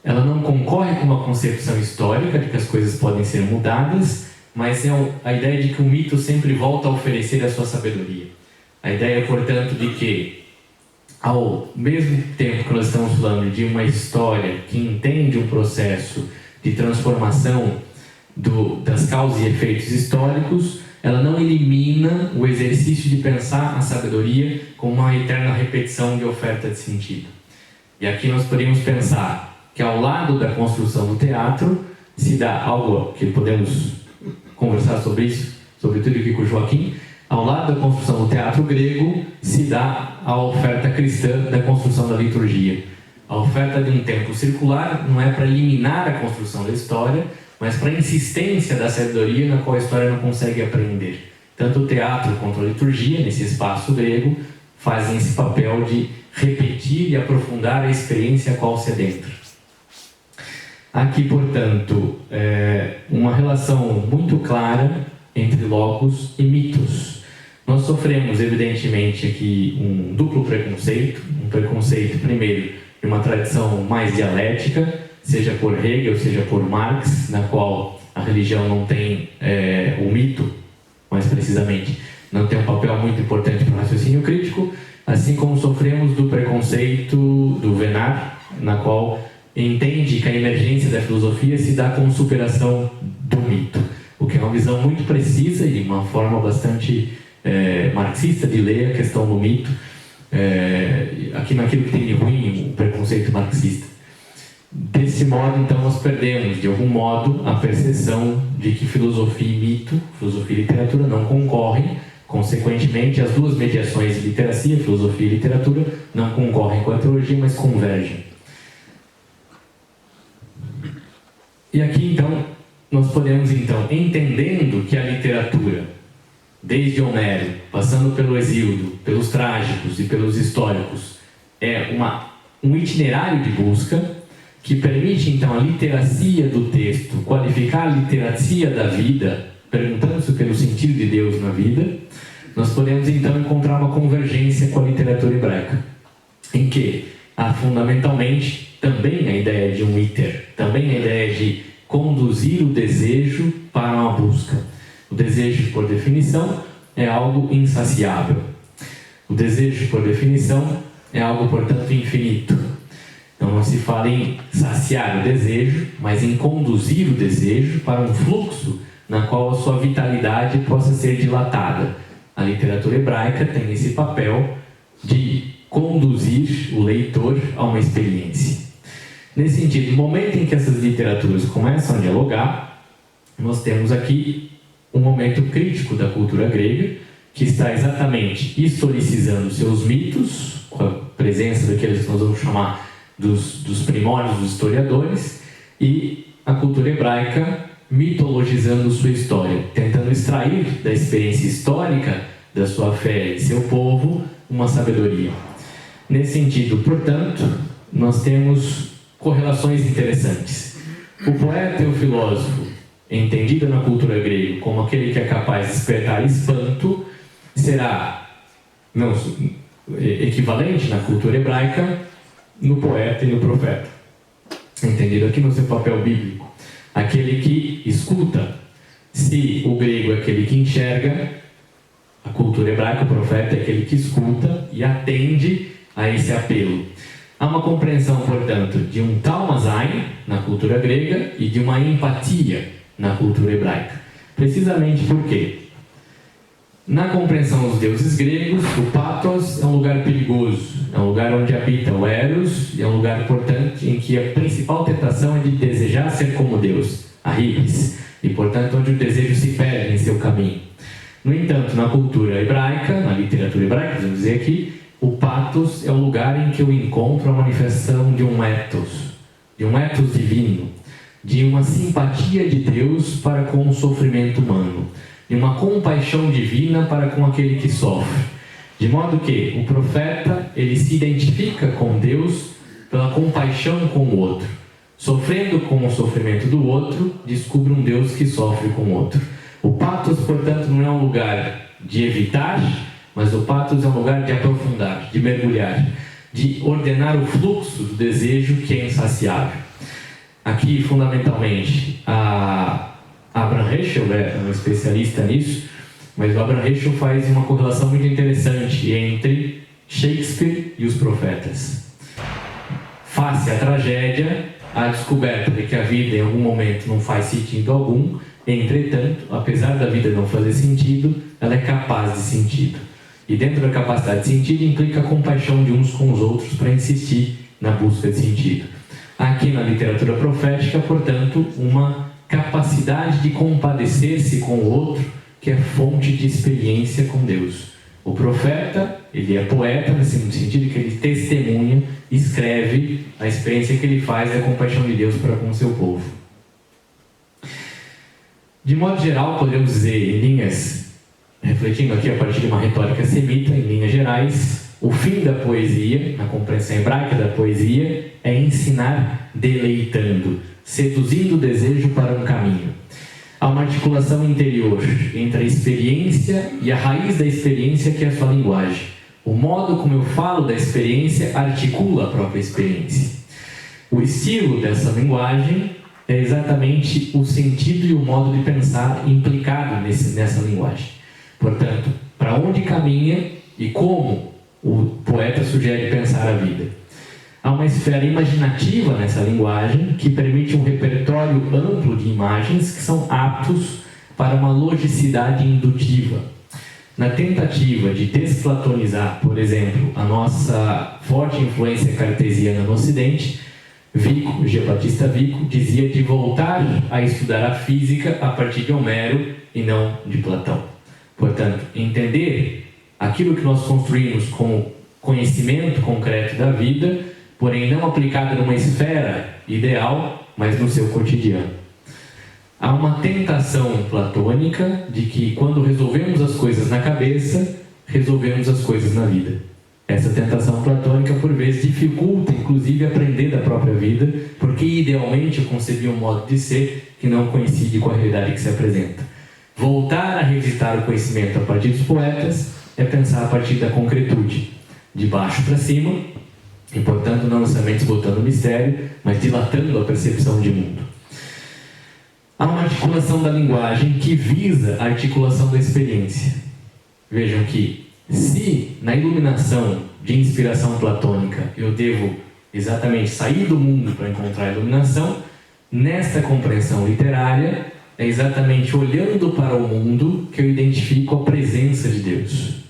ela não concorre com uma concepção histórica de que as coisas podem ser mudadas, mas é a ideia de que o mito sempre volta a oferecer a sua sabedoria. A ideia, portanto, de que, ao mesmo tempo que nós estamos falando de uma história que entende um processo de transformação das causas e efeitos históricos, ela não elimina o exercício de pensar a sabedoria como uma eterna repetição de oferta de sentido. E aqui nós podemos pensar que ao lado da construção do teatro se dá algo que podemos conversar sobre isso, sobretudo aqui com o Joaquim. Ao lado da construção do teatro grego se dá a oferta cristã da construção da liturgia. A oferta de um tempo circular não é para eliminar a construção da história, mas para a insistência da sabedoria na qual a história não consegue aprender. Tanto o teatro quanto a liturgia, nesse espaço grego, fazem esse papel de repetir e aprofundar a experiência a qual se adentra. Aqui, portanto, uma relação muito clara entre logos e mitos. Nós sofremos, evidentemente, aqui um duplo preconceito. Um preconceito, primeiro, de uma tradição mais dialética, seja por Hegel, seja por Marx, na qual a religião não tem, o mito, mais precisamente, não tem um papel muito importante para o raciocínio crítico, assim como sofremos do preconceito do Venard, na qual entende que a emergência da filosofia se dá com superação do mito, o que é uma visão muito precisa e uma forma bastante marxista de ler a questão do mito, aqui naquilo que tem de ruim o preconceito marxista. Desse modo, então, nós perdemos, de algum modo, a percepção de que filosofia e mito, filosofia e literatura, não concorrem. Consequentemente, as duas mediações de literacia, filosofia e literatura, não concorrem com a teologia, mas convergem. E aqui, então, nós podemos, então, entendendo que a literatura, desde Homero, passando pelo Hesíodo, pelos trágicos e pelos históricos, é um itinerário de busca que permite, então, a literacia do texto, qualificar a literacia da vida, perguntando-se pelo sentido de Deus na vida, nós podemos, então, encontrar uma convergência com a literatura hebraica, em que há, fundamentalmente, também a ideia de um iter, também a ideia de conduzir o desejo para uma busca. O desejo, por definição, é algo insaciável. O desejo, por definição, é algo, portanto, infinito. Então não se fala em saciar o desejo, mas em conduzir o desejo para um fluxo na qual a sua vitalidade possa ser dilatada. A literatura hebraica tem esse papel de conduzir o leitor a uma experiência. Nesse sentido, no momento em que essas literaturas começam a dialogar, nós temos aqui um momento crítico da cultura grega, que está exatamente historicizando seus mitos, com a presença daqueles que nós vamos chamar dos primórdios dos historiadores, e a cultura hebraica mitologizando sua história, tentando extrair da experiência histórica da sua fé e seu povo uma sabedoria. Nesse sentido, portanto, nós temos correlações interessantes. O poeta e o filósofo, entendido na cultura grega como aquele que é capaz de despertar espanto, será não equivalente na cultura hebraica no poeta e no profeta, entendido aqui no seu papel bíblico, aquele que escuta. Se o grego é aquele que enxerga, A cultura hebraica, o profeta é aquele que escuta e atende a esse apelo. Há uma compreensão, portanto, de um Talmazain na cultura grega e de uma empatia na cultura hebraica. Precisamente porque, na compreensão dos deuses gregos, o pathos é um lugar perigoso, é um lugar onde habita o eros, e é um lugar, portanto, em que a principal tentação é de desejar ser como Deus, a hipis, e, portanto, onde o desejo se perde em seu caminho. No entanto, na cultura hebraica, na literatura hebraica, podemos dizer aqui, o pathos é o lugar em que eu encontro a manifestação de um ethos divino, de uma simpatia de Deus para com o sofrimento humano, de uma compaixão divina para com aquele que sofre. De modo que o profeta, ele se identifica com Deus pela compaixão com o outro. Sofrendo com o sofrimento do outro, descobre um Deus que sofre com o outro. O pathos, portanto, não é um lugar de evitar, mas o pathos é um lugar de aprofundar, de mergulhar, de ordenar o fluxo do desejo que é insaciável. Aqui, fundamentalmente, Abraham Heschel é um especialista nisso, mas o Abraham Heschel faz uma correlação muito interessante entre Shakespeare e os profetas. Face à tragédia, a descoberta de que a vida em algum momento não faz sentido algum, entretanto, apesar da vida não fazer sentido, ela é capaz de sentido. E dentro da capacidade de sentido implica a compaixão de uns com os outros para insistir na busca de sentido. Aqui na literatura profética, portanto, uma capacidade de compadecer-se com o outro, que é fonte de experiência com Deus. O profeta, ele é poeta, no sentido que ele testemunha, escreve a experiência que ele faz da compaixão de Deus para com o seu povo. De modo geral, podemos dizer, em linhas, refletindo aqui a partir de uma retórica semita, em linhas gerais, o fim da poesia, na compreensão hebraica da poesia, é ensinar deleitando, seduzindo o desejo para um caminho. Há uma articulação interior entre a experiência e a raiz da experiência, que é a sua linguagem. O modo como eu falo da experiência articula a própria experiência. O estilo dessa linguagem é exatamente o sentido e o modo de pensar implicado nessa linguagem. Portanto, para onde caminha e como o poeta sugere pensar a vida. Há uma esfera imaginativa nessa linguagem que permite um repertório amplo de imagens que são aptos para uma logicidade indutiva. Na tentativa de desplatonizar, por exemplo, a nossa forte influência cartesiana no Ocidente, Vico, G. Battista Vico, dizia de voltar a estudar a física a partir de Homero e não de Platão. Portanto, entender aquilo que nós construímos como conhecimento concreto da vida, porém não aplicado numa esfera ideal, mas no seu cotidiano. Há uma tentação platônica de que quando resolvemos as coisas na cabeça, resolvemos as coisas na vida. Essa tentação platônica, por vezes, dificulta, inclusive, aprender da própria vida, porque idealmente eu concebi um modo de ser que não coincide com a realidade que se apresenta. Voltar a revisitar o conhecimento a partir dos poetas é pensar a partir da concretude, de baixo para cima, e, portanto, não necessariamente esgotando o mistério, mas dilatando a percepção de mundo. Há uma articulação da linguagem que visa a articulação da experiência. Vejam que, se na iluminação de inspiração platônica eu devo exatamente sair do mundo para encontrar a iluminação, nesta compreensão literária é exatamente olhando para o mundo que eu identifico a presença de Deus.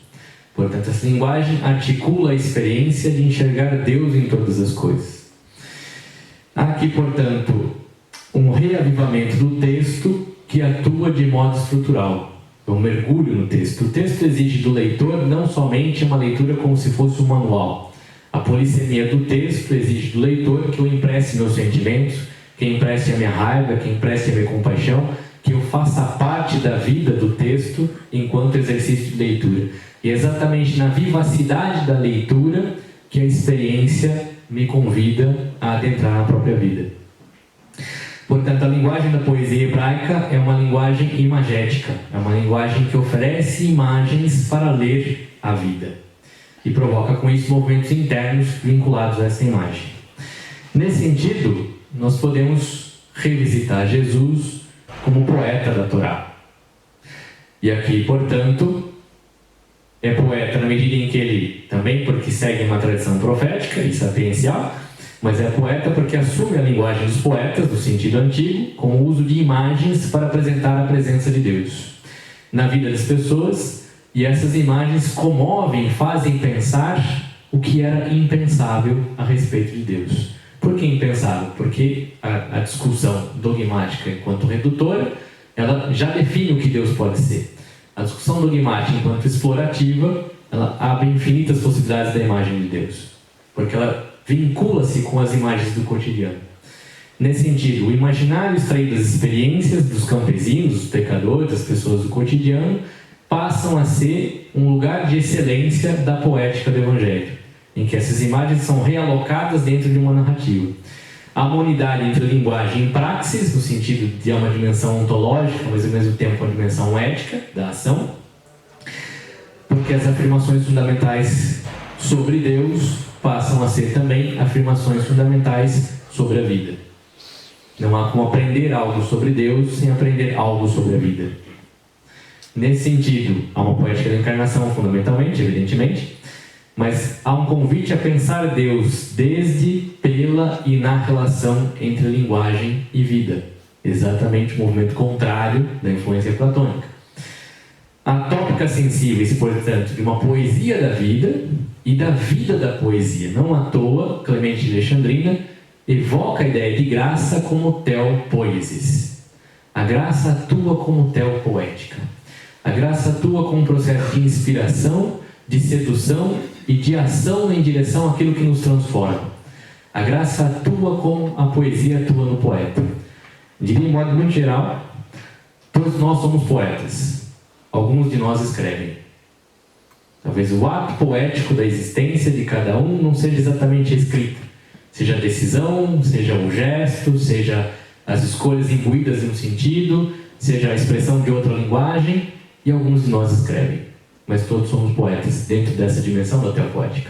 Portanto, essa linguagem articula a experiência de enxergar Deus em todas as coisas. Há aqui, portanto, um reavivamento do texto que atua de modo estrutural. Um mergulho no texto. O texto exige do leitor não somente uma leitura como se fosse um manual. A polissemia do texto exige do leitor que eu empreste meus sentimentos, que eu empreste a minha raiva, que eu empreste a minha compaixão, que eu faça parte da vida do texto enquanto exercício de leitura. E é exatamente na vivacidade da leitura que a experiência me convida a adentrar na própria vida. Portanto, a linguagem da poesia hebraica é uma linguagem imagética, é uma linguagem que oferece imagens para ler a vida e provoca com isso movimentos internos vinculados a essa imagem. Nesse sentido, nós podemos revisitar Jesus como poeta da Torá. E aqui, portanto, é poeta na medida em que ele, também porque segue uma tradição profética e sapiencial, mas é poeta porque assume a linguagem dos poetas, do sentido antigo, com o uso de imagens para apresentar a presença de Deus na vida das pessoas, e essas imagens comovem, fazem pensar o que era impensável a respeito de Deus. Por que impensável? Porque a discussão dogmática enquanto redutora, ela já define o que Deus pode ser. A discussão dogmática enquanto explorativa, ela abre infinitas possibilidades da imagem de Deus, porque ela vincula-se com as imagens do cotidiano. Nesse sentido, o imaginário extraído das experiências dos campesinos, dos pecadores, das pessoas do cotidiano, passam a ser um lugar de excelência da poética do Evangelho, em que essas imagens são realocadas dentro de uma narrativa. Há uma unidade entre linguagem e praxis, no sentido de uma dimensão ontológica, mas ao mesmo tempo uma dimensão ética da ação, porque as afirmações fundamentais sobre Deus passam a ser também afirmações fundamentais sobre a vida. Não há como aprender algo sobre Deus sem aprender algo sobre a vida. Nesse sentido, há uma poética da encarnação, fundamentalmente, evidentemente, mas há um convite a pensar Deus desde, pela e na relação entre linguagem e vida. Exatamente o movimento contrário da influência platônica. Há tópicas sensíveis, portanto, de uma poesia da vida e da vida da poesia. Não à toa, Clemente de Alexandrina evoca a ideia de graça como theopoiesis. A graça atua como theopoética. A graça atua como um processo de inspiração, de sedução e de ação em direção àquilo que nos transforma. A graça atua como a poesia atua no poeta. De um modo muito geral, todos nós somos poetas. Alguns de nós escrevem. Talvez o ato poético da existência de cada um não seja exatamente a escrita. Seja a decisão, seja o gesto, seja as escolhas imbuídas em um sentido, seja a expressão de outra linguagem, e alguns de nós escrevem. Mas todos somos poetas dentro dessa dimensão da teopoética.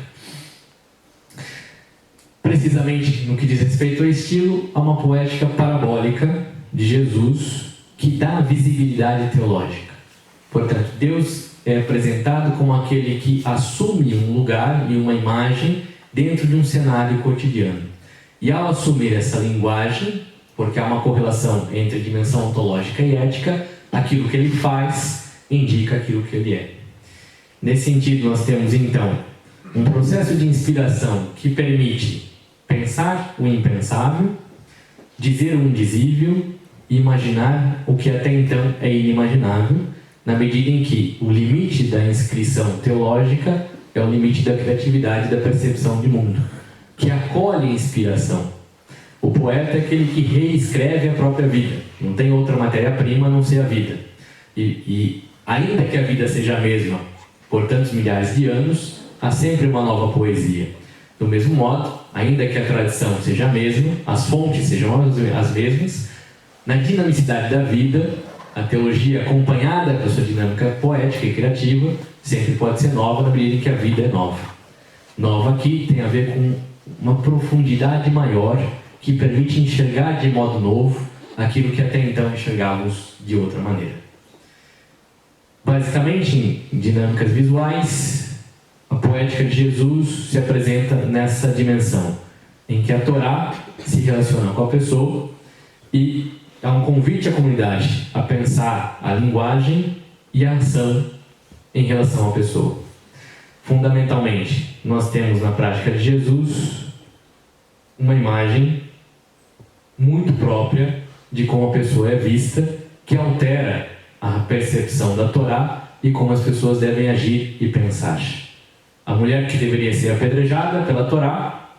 Precisamente no que diz respeito ao estilo, há uma poética parabólica de Jesus que dá visibilidade teológica. Portanto, Deus é apresentado como aquele que assume um lugar e uma imagem dentro de um cenário cotidiano. E ao assumir essa linguagem, porque há uma correlação entre a dimensão ontológica e ética, aquilo que ele faz indica aquilo que ele é. Nesse sentido, nós temos então um processo de inspiração que permite pensar o impensável, dizer o indizível e imaginar o que até então é inimaginável, na medida em que o limite da inscrição teológica é o limite da criatividade e da percepção de mundo, que acolhe a inspiração. O poeta é aquele que reescreve a própria vida, não tem outra matéria-prima a não ser a vida. E ainda que a vida seja a mesma por tantos milhares de anos, há sempre uma nova poesia. Do mesmo modo, ainda que a tradição seja a mesma, as fontes sejam as mesmas, na dinamicidade da vida, a teologia acompanhada pela sua dinâmica poética e criativa sempre pode ser nova na medida em que a vida é nova. Nova aqui tem a ver com uma profundidade maior que permite enxergar de modo novo aquilo que até então enxergávamos de outra maneira. Basicamente, em dinâmicas visuais, a poética de Jesus se apresenta nessa dimensão, em que a Torá se relaciona com a pessoa e é um convite à comunidade a pensar a linguagem e a ação em relação à pessoa. Fundamentalmente, nós temos na prática de Jesus uma imagem muito própria de como a pessoa é vista, que altera a percepção da Torá e como as pessoas devem agir e pensar. A mulher que deveria ser apedrejada pela Torá,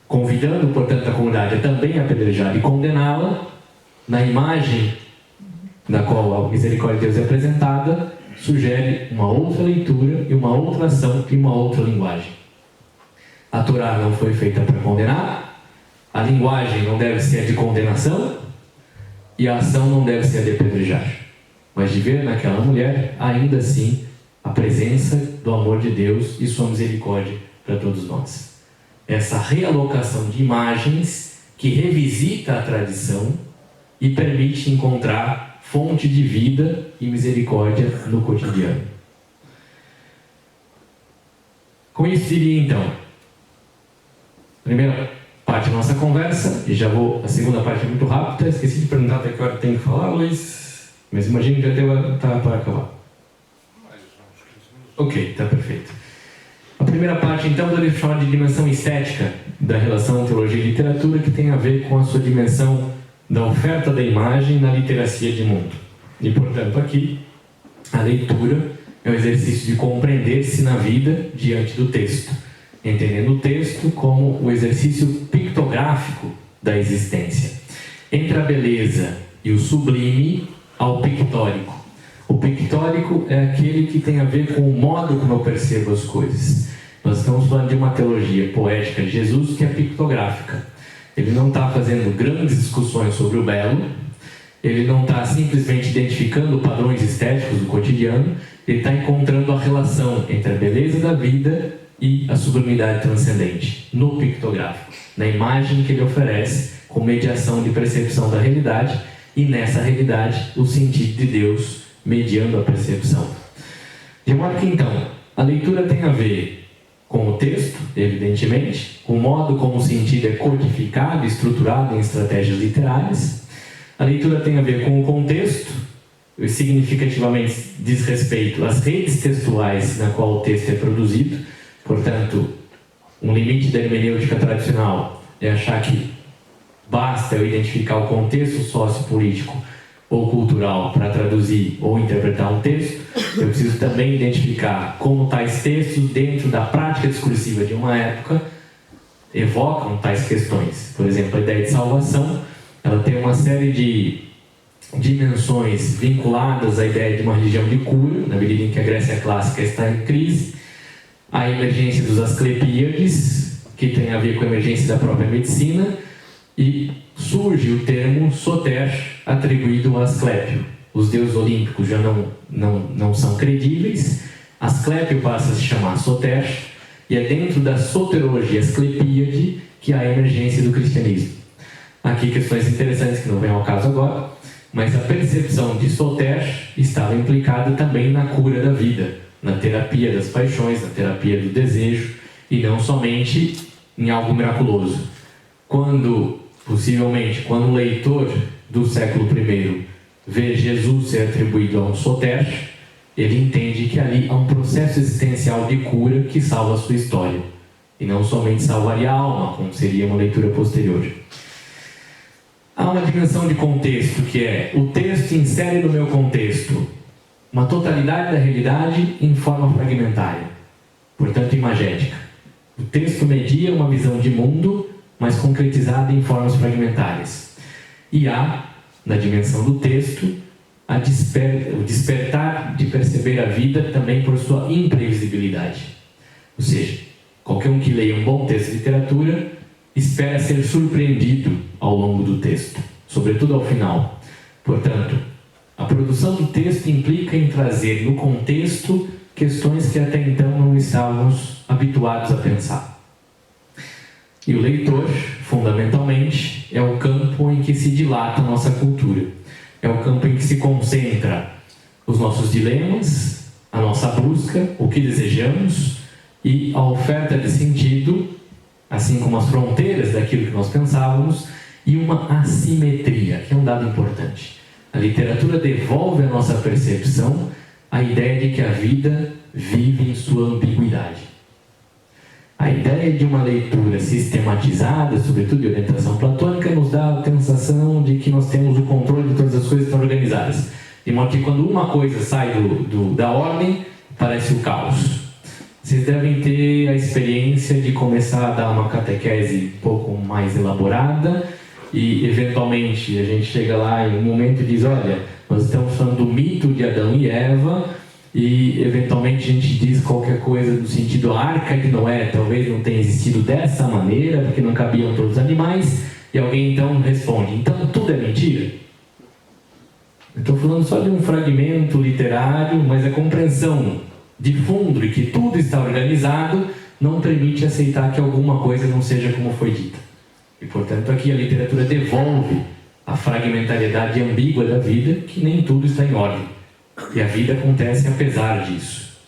convidando, portanto, a comunidade a também apedrejá-la e condená-la, na imagem da qual a misericórdia de Deus é apresentada, sugere uma outra leitura e uma outra ação e uma outra linguagem. A Torá não foi feita para condenar, a linguagem não deve ser a de condenação e a ação não deve ser a de apedrejar, mas de ver naquela mulher, ainda assim, a presença do amor de Deus e sua misericórdia para todos nós. Essa realocação de imagens que revisita a tradição e permite encontrar fonte de vida e misericórdia no cotidiano. Com isso, diria então, primeira parte da nossa conversa, e já vou, a segunda parte é muito rápida, esqueci de perguntar até que hora tem que falar, Luiz, mas imagino que já está para acabar.
Mais uns 15 minutos.
Ok, está perfeito. A primeira parte, então, poderia chamar de dimensão estética da relação teologia e literatura, que tem a ver com a sua dimensão da oferta da imagem na literacia de mundo. E, portanto, aqui, a leitura é um exercício de compreender-se na vida diante do texto, entendendo o texto como o exercício pictográfico da existência. Entre a beleza e o sublime, ao pictórico. O pictórico é aquele que tem a ver com o modo como eu percebo as coisas. Nós estamos falando de uma teologia poética de Jesus que é pictográfica. Ele não está fazendo grandes discussões sobre o belo, ele não está simplesmente identificando padrões estéticos do cotidiano, ele está encontrando a relação entre a beleza da vida e a sublimidade transcendente, no pictográfico, na imagem que ele oferece com mediação de percepção da realidade e nessa realidade o sentido de Deus mediando a percepção. De modo que então, a leitura tem a ver com o texto, evidentemente, com o modo como o sentido é codificado e estruturado em estratégias literárias. A leitura tem a ver com o contexto, significativamente diz respeito às redes textuais na qual o texto é produzido. Portanto, um limite da hermenêutica tradicional é achar que basta eu identificar o contexto sociopolítico ou cultural para traduzir ou interpretar um texto. Eu preciso também identificar como tais textos, dentro da prática discursiva de uma época, evocam tais questões. Por exemplo, a ideia de salvação, ela tem uma série de dimensões vinculadas à ideia de uma religião de cura, na medida em que a Grécia clássica está em crise, a emergência dos Asclepíades, que tem a ver com a emergência da própria medicina, e surge o termo soter atribuído a Asclépio. Os deuses olímpicos já não são credíveis, Asclépio passa a se chamar soter, e é dentro da soterologia asclepíade que há a emergência do cristianismo. Aqui questões interessantes que não vêm ao caso agora, mas a percepção de soter estava implicada também na cura da vida, na terapia das paixões, na terapia do desejo, e não somente em algo miraculoso. Possivelmente, quando o leitor do século I vê Jesus ser atribuído a um soter, ele entende que ali há um processo existencial de cura que salva a sua história, e não somente salvaria a alma, como seria uma leitura posterior. Há uma dimensão de contexto, que é o texto insere no meu contexto uma totalidade da realidade em forma fragmentária, portanto imagética. O texto media uma visão de mundo, mas concretizada em formas fragmentárias. E há, na dimensão do texto, o despertar de perceber a vida também por sua imprevisibilidade. Ou seja, qualquer um que leia um bom texto de literatura espera ser surpreendido ao longo do texto, sobretudo ao final. Portanto, a produção do texto implica em trazer no contexto questões que até então não estávamos habituados a pensar. E o leitor, fundamentalmente, é o campo em que se dilata a nossa cultura. É o campo em que se concentra os nossos dilemas, a nossa busca, o que desejamos e a oferta de sentido, assim como as fronteiras daquilo que nós pensávamos, e uma assimetria, que é um dado importante. A literatura devolve à nossa percepção a ideia de que a vida vive em sua ambiguidade. A ideia de uma leitura sistematizada, sobretudo de orientação platônica, nos dá a sensação de que nós temos o controle de todas as coisas que estão organizadas. De modo que quando uma coisa sai da ordem, parece o caos. Vocês devem ter a experiência de começar a dar uma catequese um pouco mais elaborada e, eventualmente, a gente chega lá em um momento e diz, olha, nós estamos falando do mito de Adão e Eva, e, eventualmente, a gente diz qualquer coisa no sentido a Arca de Noé talvez não tenha existido dessa maneira, porque não cabiam todos os animais, e alguém, então, responde, então tudo é mentira? Eu estou falando só de um fragmento literário, mas a compreensão de fundo e que tudo está organizado não permite aceitar que alguma coisa não seja como foi dita. E, portanto, aqui a literatura devolve a fragmentariedade ambígua da vida, que nem tudo está em ordem. E a vida acontece apesar disso.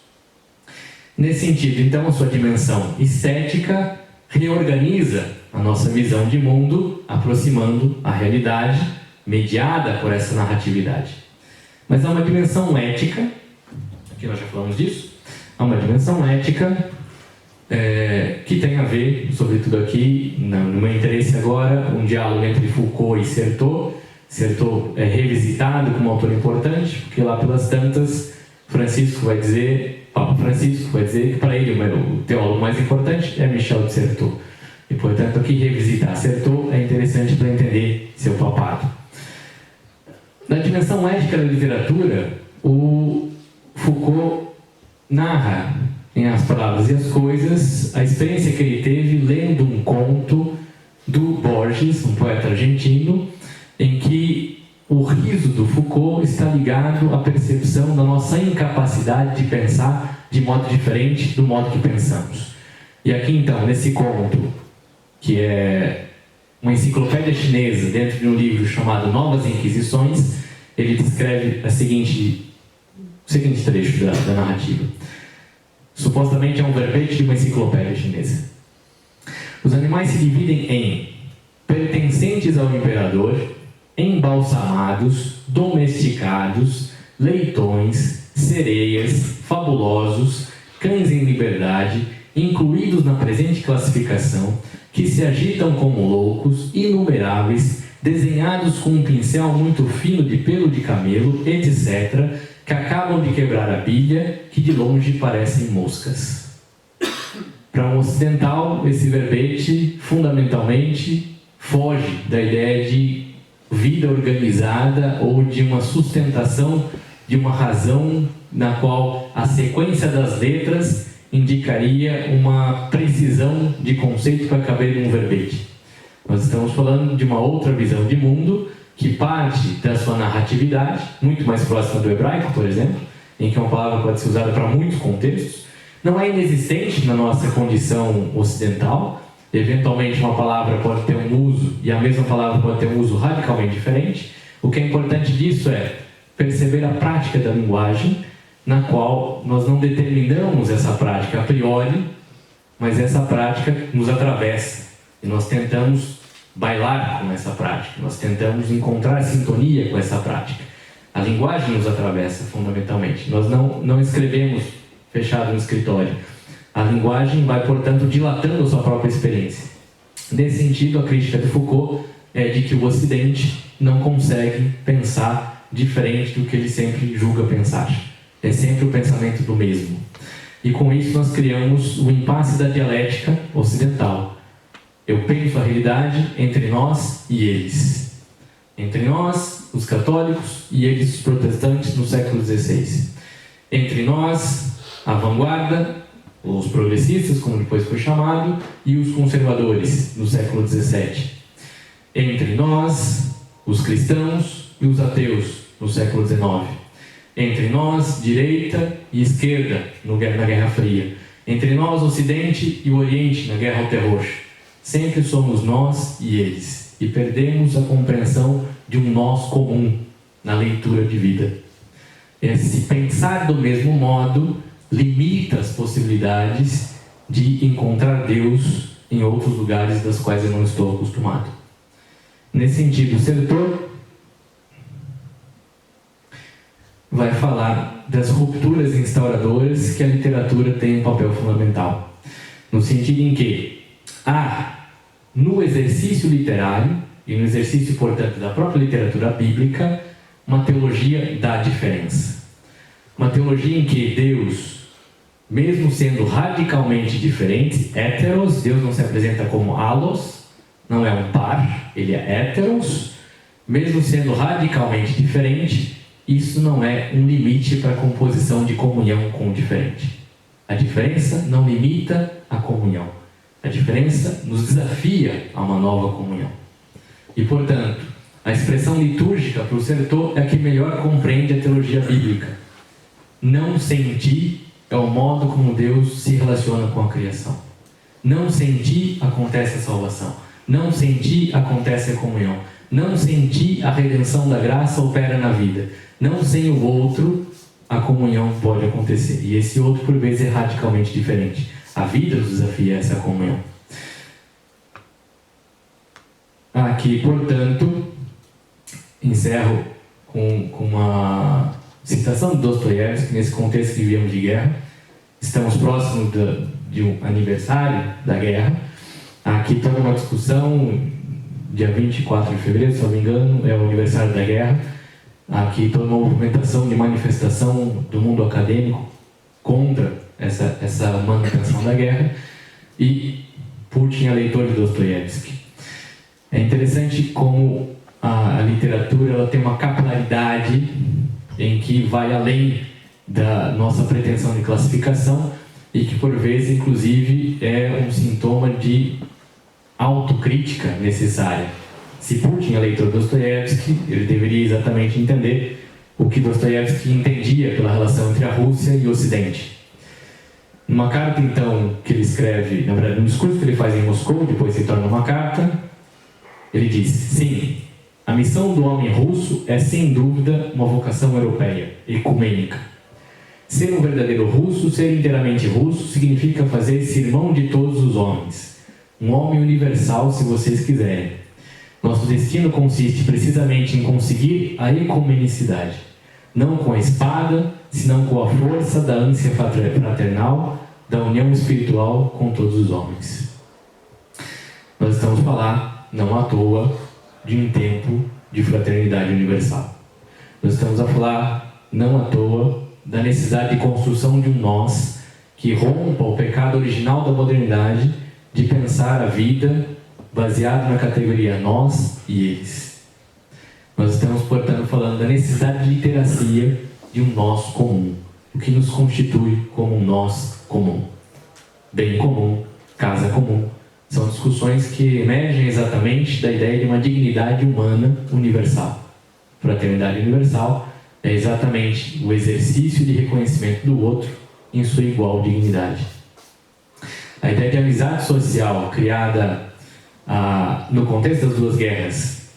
Nesse sentido, então, a sua dimensão estética reorganiza a nossa visão de mundo, aproximando a realidade mediada por essa narratividade. Mas há uma dimensão ética, aqui nós já falamos disso, há uma dimensão ética que tem a ver, sobretudo aqui, no meu interesse agora, um diálogo entre Foucault e Certeau. Certeau é revisitado como autor importante, porque lá pelas tantas, Papa Francisco vai dizer que para ele o teólogo mais importante é Michel de Certeau. E, portanto, aqui revisitar Certeau é interessante para entender seu papado. Na dimensão ética da literatura, o Foucault narra, em As Palavras e as Coisas, a experiência que ele teve lendo um conto do Borges, um poeta argentino, em que o riso do Foucault está ligado à percepção da nossa incapacidade de pensar de modo diferente do modo que pensamos. E aqui, então, nesse conto, que é uma enciclopédia chinesa dentro de um livro chamado Novas Inquisições, ele descreve o seguinte trecho da narrativa. Supostamente é um verbete de uma enciclopédia chinesa. Os animais se dividem em pertencentes ao imperador, embalsamados, domesticados, leitões, sereias, fabulosos, cães em liberdade, incluídos na presente classificação, que se agitam como loucos, inumeráveis, desenhados com um pincel muito fino de pelo de camelo, etc., que acabam de quebrar a bilha, que de longe parecem moscas. Para um ocidental, esse verbete, fundamentalmente, foge da ideia de vida organizada ou de uma sustentação de uma razão na qual a sequência das letras indicaria uma precisão de conceito para caber em um verbete. Nós estamos falando de uma outra visão de mundo que parte da sua narratividade, muito mais próxima do hebraico, por exemplo, em que uma palavra pode ser usada para muitos contextos, não é inexistente na nossa condição ocidental. Eventualmente uma palavra pode ter um uso, e a mesma palavra pode ter um uso radicalmente diferente. O que é importante disso é perceber a prática da linguagem, na qual nós não determinamos essa prática a priori, mas essa prática nos atravessa, e nós tentamos bailar com essa prática, nós tentamos encontrar sintonia com essa prática. A linguagem nos atravessa fundamentalmente. Nós não escrevemos fechado no escritório. A linguagem vai, portanto, dilatando a sua própria experiência. Nesse sentido, a crítica de Foucault é de que o Ocidente não consegue pensar diferente do que ele sempre julga pensar. É sempre o pensamento do mesmo. E com isso nós criamos o impasse da dialética ocidental. Eu penso a realidade entre nós e eles. Entre nós, os católicos, e eles, os protestantes, no século XVI. Entre nós, a vanguarda, os progressistas, como depois foi chamado, e os conservadores, no século XVII. Entre nós, os cristãos e os ateus, no século XIX. Entre nós, direita e esquerda, na Guerra Fria. Entre nós, Ocidente e o Oriente, na Guerra ao Terror. Sempre somos nós e eles, e perdemos a compreensão de um nós comum na leitura de vida. Esse pensar do mesmo modo limita as possibilidades de encontrar Deus em outros lugares das quais eu não estou acostumado. Nesse sentido, Certeau vai falar das rupturas instauradoras que a literatura tem um papel fundamental. No sentido em que há, no exercício literário, e no exercício, portanto, da própria literatura bíblica, uma teologia da diferença. Uma teologia em que Deus, mesmo sendo radicalmente diferente, heteros, Deus não se apresenta como allos, não é um par, ele é heteros, mesmo sendo radicalmente diferente, isso não é um limite para a composição de comunhão com o diferente. A diferença não limita a comunhão. A diferença nos desafia a uma nova comunhão. E, portanto, a expressão litúrgica para o Certeau é a que melhor compreende a teologia bíblica. Não sentir é o modo como Deus se relaciona com a criação. Não sentir acontece a salvação. Não sentir acontece a comunhão. Não sentir a redenção da graça opera na vida. Não sem o outro, a comunhão pode acontecer. E esse outro, por vezes, é radicalmente diferente. A vida nos desafia a essa comunhão. Aqui, portanto, encerro com uma citação de Dostoiévski, nesse contexto que vivemos de guerra. Estamos próximos de um aniversário da guerra. Aqui toda uma discussão, dia 24 de fevereiro, se não me engano, é o aniversário da guerra. Aqui toda uma movimentação de manifestação do mundo acadêmico contra essa manutenção da guerra. E Putin é leitor de Dostoiévski. É interessante como a literatura ela tem uma capilaridade em que vai além da nossa pretensão de classificação e que, por vezes, inclusive, é um sintoma de autocrítica necessária. Se Putin é leitor de Dostoiévski, ele deveria exatamente entender o que Dostoiévski entendia pela relação entre a Rússia e o Ocidente. Numa carta, então, que ele escreve, na verdade, num discurso que ele faz em Moscou, depois se torna uma carta, ele diz: sim, a missão do homem russo é, sem dúvida, uma vocação europeia, ecumênica. Ser um verdadeiro russo, ser inteiramente russo, significa fazer-se irmão de todos os homens. Um homem universal, se vocês quiserem. Nosso destino consiste precisamente em conseguir a ecumenicidade, não com a espada, senão com a força da ânsia fraternal, da união espiritual com todos os homens. Nós estamos a falar, não à toa, de um tempo de fraternidade universal. Nós estamos a falar, não à toa, da necessidade de construção de um nós que rompa o pecado original da modernidade de pensar a vida baseado na categoria nós e eles. Nós estamos, portanto, falando da necessidade de literacia de um nós comum, o que nos constitui como um nós comum. Bem comum, casa comum, são discussões que emergem exatamente da ideia de uma dignidade humana universal. Fraternidade universal é exatamente o exercício de reconhecimento do outro em sua igual dignidade. A ideia de amizade social criada no contexto das duas guerras,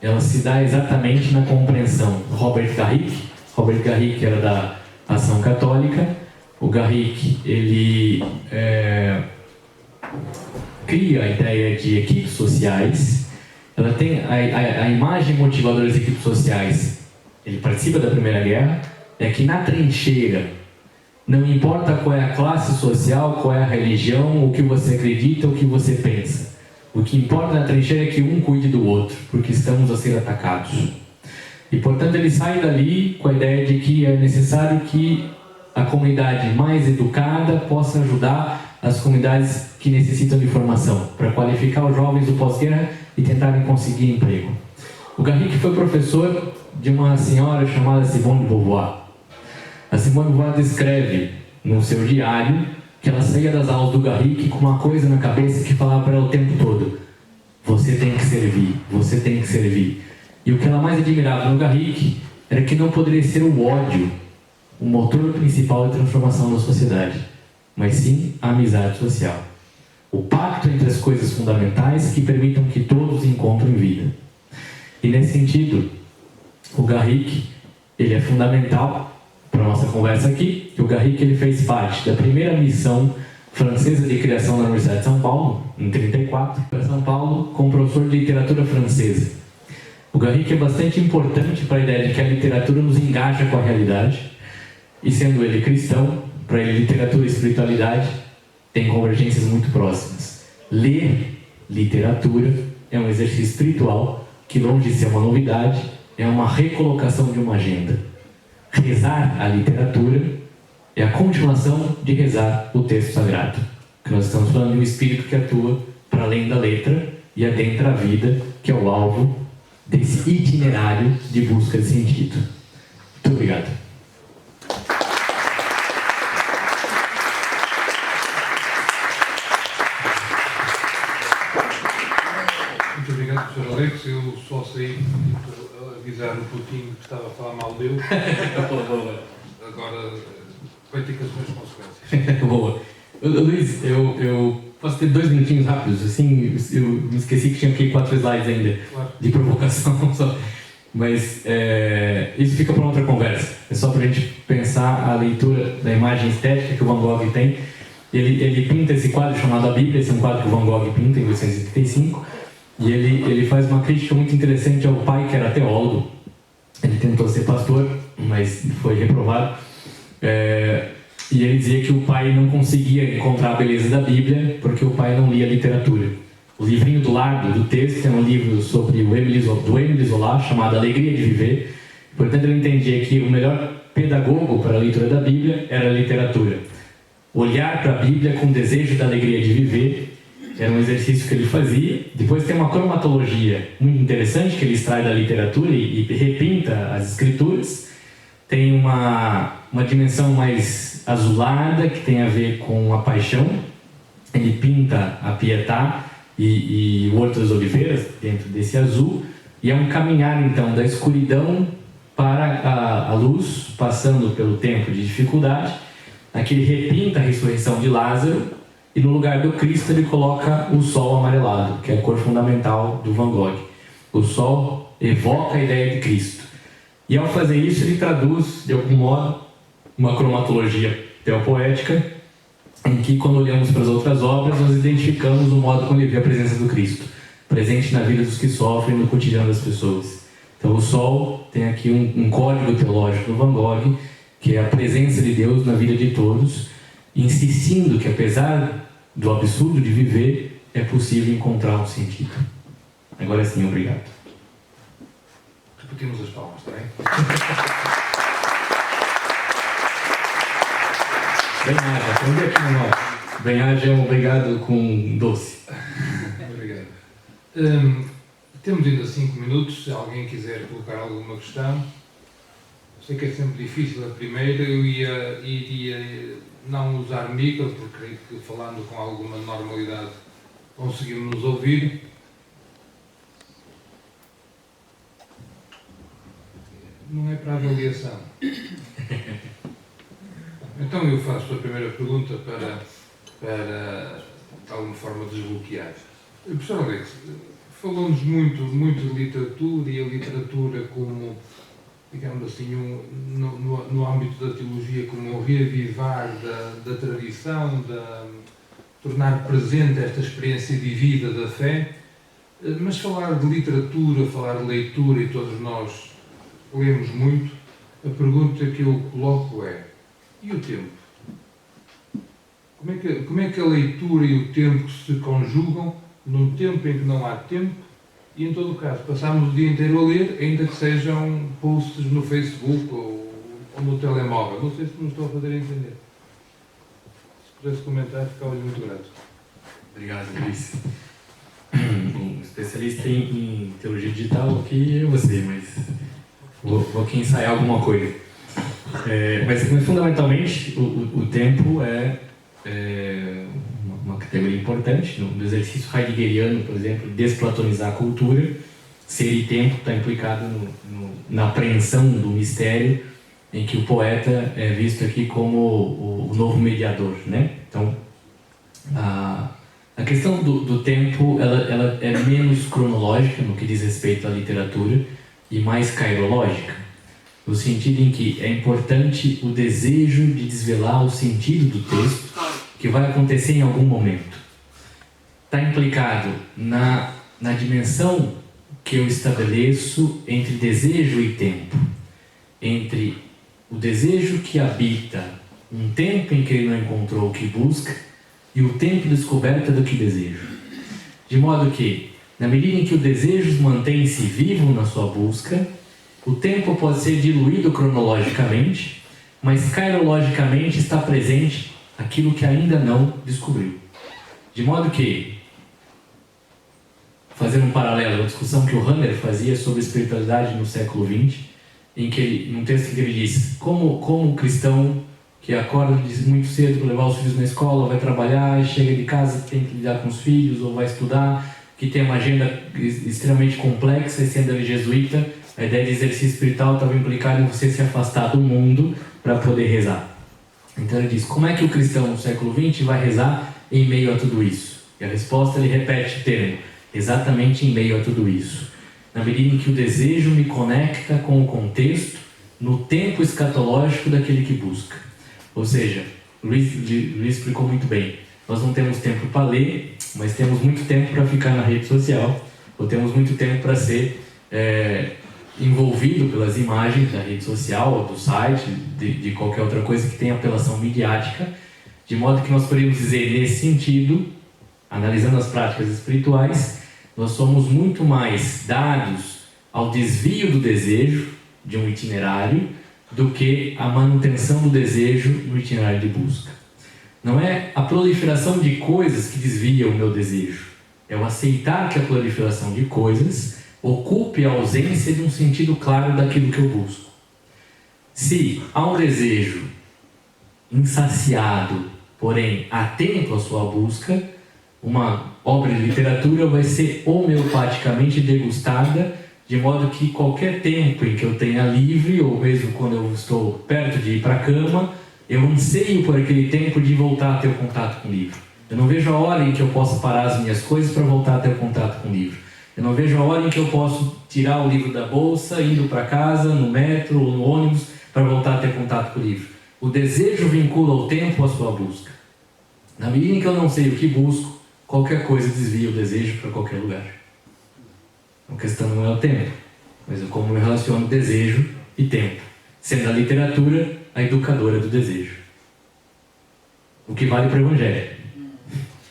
ela se dá exatamente na compreensão. Robert Garrick era da Ação Católica. O Garrick, ele cria a ideia de equipes sociais. Ela tem a imagem motivadora das equipes sociais. Ele participa da Primeira Guerra. É que na trincheira, não importa qual é a classe social, qual é a religião, o que você acredita, o que você pensa. O que importa na trincheira é que um cuide do outro, porque estamos a ser atacados. E, portanto, ele sai dali com a ideia de que é necessário que a comunidade mais educada possa ajudar as comunidades que necessitam de formação, para qualificar os jovens do pós-guerra e tentarem conseguir emprego. O Garrick foi professor de uma senhora chamada Simone de Beauvoir. A Simone de Beauvoir descreve no seu diário que ela saía das aulas do Garrick com uma coisa na cabeça que falava para ela o tempo todo: você tem que servir, você tem que servir. E o que ela mais admirava no Garrick era que não poderia ser o ódio o motor principal de transformação da sociedade, mas sim a amizade social. O pacto entre as coisas fundamentais que permitam que todos encontrem vida. E nesse sentido, o Garrick, ele é fundamental para a nossa conversa aqui, que o Garrick ele fez parte da primeira missão francesa de criação da Universidade de São Paulo, em 1934, para São Paulo, como professor de literatura francesa. O Garrick é bastante importante para a ideia de que a literatura nos engaja com a realidade, e sendo ele cristão, para ele literatura e espiritualidade têm convergências muito próximas. Ler literatura é um exercício espiritual que, longe de ser uma novidade, é uma recolocação de uma agenda. Rezar a literatura é a continuação de rezar o texto sagrado, que nós estamos falando de um espírito que atua para além da letra e adentra a vida, que é o alvo desse itinerário de busca de sentido. Muito obrigado.
Muito obrigado, Sr. Alex. Eu só saí para avisar o Putin que estava a falar mal dele. Agora vai ter que assumir as consequências.
Boa. Luiz, eu posso ter 2 minutinhos rápidos, assim, eu me esqueci que tinha aqui 4 slides ainda, claro, de provocação só. Mas isso fica para outra conversa. É só para a gente pensar a leitura da imagem estética que o Van Gogh tem. Ele pinta esse quadro chamado A Bíblia, esse é um quadro que o Van Gogh pinta em 1835, e ele faz uma crítica muito interessante ao pai, que era teólogo. Ele tentou ser pastor, mas foi reprovado. E ele dizia que o pai não conseguia encontrar a beleza da Bíblia porque o pai não lia literatura. O livrinho do lado do texto é um livro sobre do Émile Zola, chamado Alegria de Viver. Portanto, ele entendia que o melhor pedagogo para a leitura da Bíblia era a literatura. Olhar para a Bíblia com desejo da alegria de viver era um exercício que ele fazia. Depois tem uma cromatologia muito interessante que ele extrai da literatura e repinta as escrituras. Tem uma dimensão mais azulada que tem a ver com a paixão. Ele pinta a Pietà e o Horto das Oliveiras dentro desse azul. E é um caminhar então da escuridão para a luz, passando pelo tempo de dificuldade. Aqui ele repinta a ressurreição de Lázaro e no lugar do Cristo ele coloca o sol amarelado, que é a cor fundamental do Van Gogh. O sol evoca a ideia de Cristo. E ao fazer isso ele traduz, de algum modo, uma cromatologia teopoética em que, quando olhamos para as outras obras, nós identificamos o modo como ele vê a presença do Cristo, presente na vida dos que sofrem, no cotidiano das pessoas. Então o sol tem aqui um código teológico do Van Gogh, que é a presença de Deus na vida de todos, insistindo que, apesar do absurdo de viver, é possível encontrar um sentido. Agora sim, obrigado.
Repetimos as palmas, está bem?
Bem-aja, onde é que não é? Bem-aja é um obrigado com doce.
Obrigado. Temos ainda 5 minutos, se alguém quiser colocar alguma questão. Sei que é sempre difícil a primeira, eu iria não usar micro, porque creio que falando com alguma normalidade conseguimos nos ouvir. Não é para avaliação. Então eu faço a primeira pergunta para de alguma forma desbloquear. Professor Alex, falou-nos muito de literatura e a literatura como, digamos assim, no âmbito da teologia, como um reavivar da tradição, tornar presente esta experiência de vida da fé, mas falar de literatura, falar de leitura, e todos nós lemos muito, a pergunta que eu coloco é: e o tempo? Como é que a leitura e o tempo se conjugam num tempo em que não há tempo? E, em todo o caso, passamos o dia inteiro a ler, ainda que sejam posts no Facebook ou no telemóvel. Não sei se me estou a fazer entender. Se pudesse comentar, ficava-lhe muito grato.
Obrigado, Luís. Um especialista em teologia digital aqui é você, mas vou aqui ensaiar alguma coisa. Mas fundamentalmente, o tempo é uma categoria importante. No exercício heideggeriano, por exemplo, desplatonizar a cultura, ser e tempo está implicado na apreensão do mistério, em que o poeta é visto aqui como o novo mediador, né? Então, a questão do tempo ela é menos cronológica no que diz respeito à literatura e mais cairológica, no sentido em que é importante o desejo de desvelar o sentido do texto, que vai acontecer em algum momento. Está implicado na dimensão que eu estabeleço entre desejo e tempo, entre o desejo que habita um tempo em que ele não encontrou o que busca e o tempo de descoberta do que desejo. De modo que, na medida em que o desejo mantém-se vivo na sua busca, o tempo pode ser diluído cronologicamente, mas cairologicamente está presente aquilo que ainda não descobriu. De modo que, fazendo um paralelo, a discussão que o Hammer fazia sobre espiritualidade no século XX, em que ele, num texto que ele diz como um cristão que acorda muito cedo para levar os filhos na escola, vai trabalhar, chega de casa, tem que lidar com os filhos, ou vai estudar, que tem uma agenda extremamente complexa, e sendo ele jesuíta, a ideia de exercício espiritual estava implicada em você se afastar do mundo para poder rezar. Então ele diz, como é que o cristão no século XX vai rezar em meio a tudo isso? E a resposta, ele repete o termo, exatamente em meio a tudo isso. Na medida em que o desejo me conecta com o contexto no tempo escatológico daquele que busca. Ou seja, Luiz explicou muito bem. Nós não temos tempo para ler, mas temos muito tempo para ficar na rede social, ou temos muito tempo para ser envolvido pelas imagens da rede social, ou do site, de qualquer outra coisa que tenha apelação midiática, de modo que nós poderíamos dizer, nesse sentido, analisando as práticas espirituais, nós somos muito mais dados ao desvio do desejo de um itinerário do que a manutenção do desejo no itinerário de busca. Não é a proliferação de coisas que desvia o meu desejo, é o aceitar que a proliferação de coisas ocupe a ausência de um sentido claro daquilo que eu busco. Se há um desejo insaciado, porém atento à sua busca, uma obra de literatura vai ser homeopaticamente degustada, de modo que qualquer tempo em que eu tenha livre, ou mesmo quando eu estou perto de ir para a cama, eu anseio por aquele tempo de voltar a ter o contato com o livro. Eu não vejo a hora em que eu posso parar as minhas coisas para voltar a ter o contato com o livro. Eu não vejo a hora em que eu posso tirar o livro da bolsa, indo para casa, no metro ou no ônibus, para voltar a ter contato com o livro. O desejo vincula o tempo à sua busca. Na medida em que eu não sei o que busco, qualquer coisa desvia o desejo para qualquer lugar. A questão não é o tempo, mas é como eu relaciono desejo e tempo, sendo a literatura a educadora do desejo. O que vale para o Evangelho,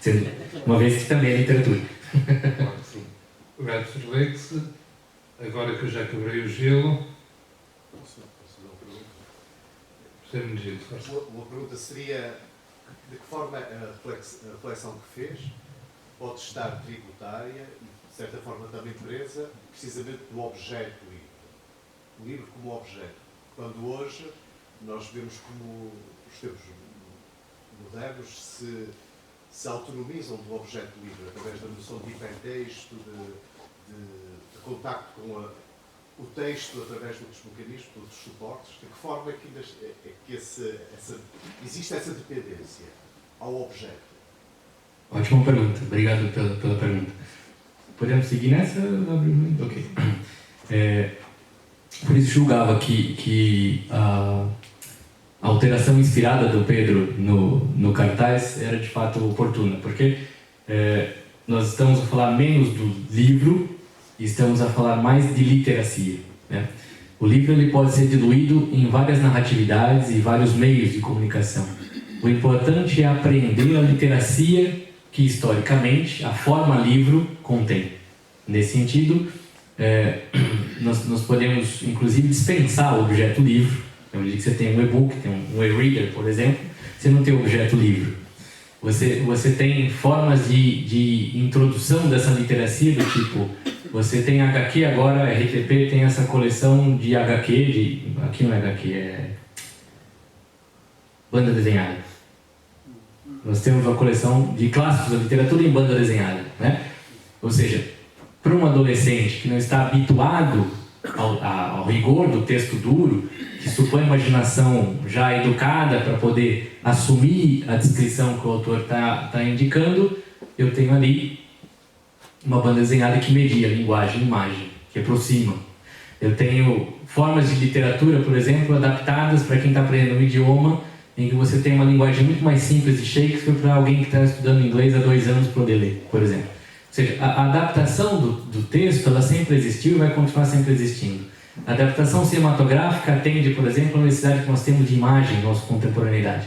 sendo, uma vez que também é literatura.
Claro que sim. Roberto Leite, agora que eu já quebrei o gelo.
Posso fazer uma pergunta? Uma pergunta seria: de que forma a reflexão que fez pode estar tributária e, de certa forma, também presa precisamente do objeto livre? O livro como objeto. Quando hoje nós vemos como os tempos modernos se autonomizam do objeto livre através da noção de hipertexto, de contacto com o texto através de outros mecanismos, de outros suportes. De que forma é que existe essa dependência ao objeto?
Ótima pergunta, obrigado pela pergunta. Podemos seguir nessa? Ok. Por isso julgava que a alteração inspirada do Pedro no cartaz era de fato oportuna, porque nós estamos a falar menos do livro e estamos a falar mais de literacia, né? O livro ele pode ser diluído em várias narratividades e vários meios de comunicação. O importante é apreender a literacia que, historicamente, a forma livro contém. Nesse sentido, nós podemos, inclusive, dispensar o objeto livro. Na medida que você tem um e-book, tem um e-reader, por exemplo, você não tem o objeto livro. Você tem formas de introdução dessa literacia do tipo, você tem HQ agora, a RTP tem essa coleção de HQ, aqui não é HQ, é banda desenhada. Nós temos uma coleção de clássicos da literatura em banda desenhada, né? Ou seja, para um adolescente que não está habituado ao rigor do texto duro, que supõe a imaginação já educada para poder assumir a descrição que o autor está indicando, eu tenho ali uma banda desenhada que media linguagem e imagem, que aproxima. Eu tenho formas de literatura, por exemplo, adaptadas para quem está aprendendo um idioma, em que você tem uma linguagem muito mais simples de Shakespeare para alguém que está estudando inglês há 2 anos para poder ler, por exemplo. Ou seja, a adaptação do texto, ela sempre existiu e vai continuar sempre existindo. A adaptação cinematográfica atende, por exemplo, a necessidade que nós temos de imagem em nossa contemporaneidade.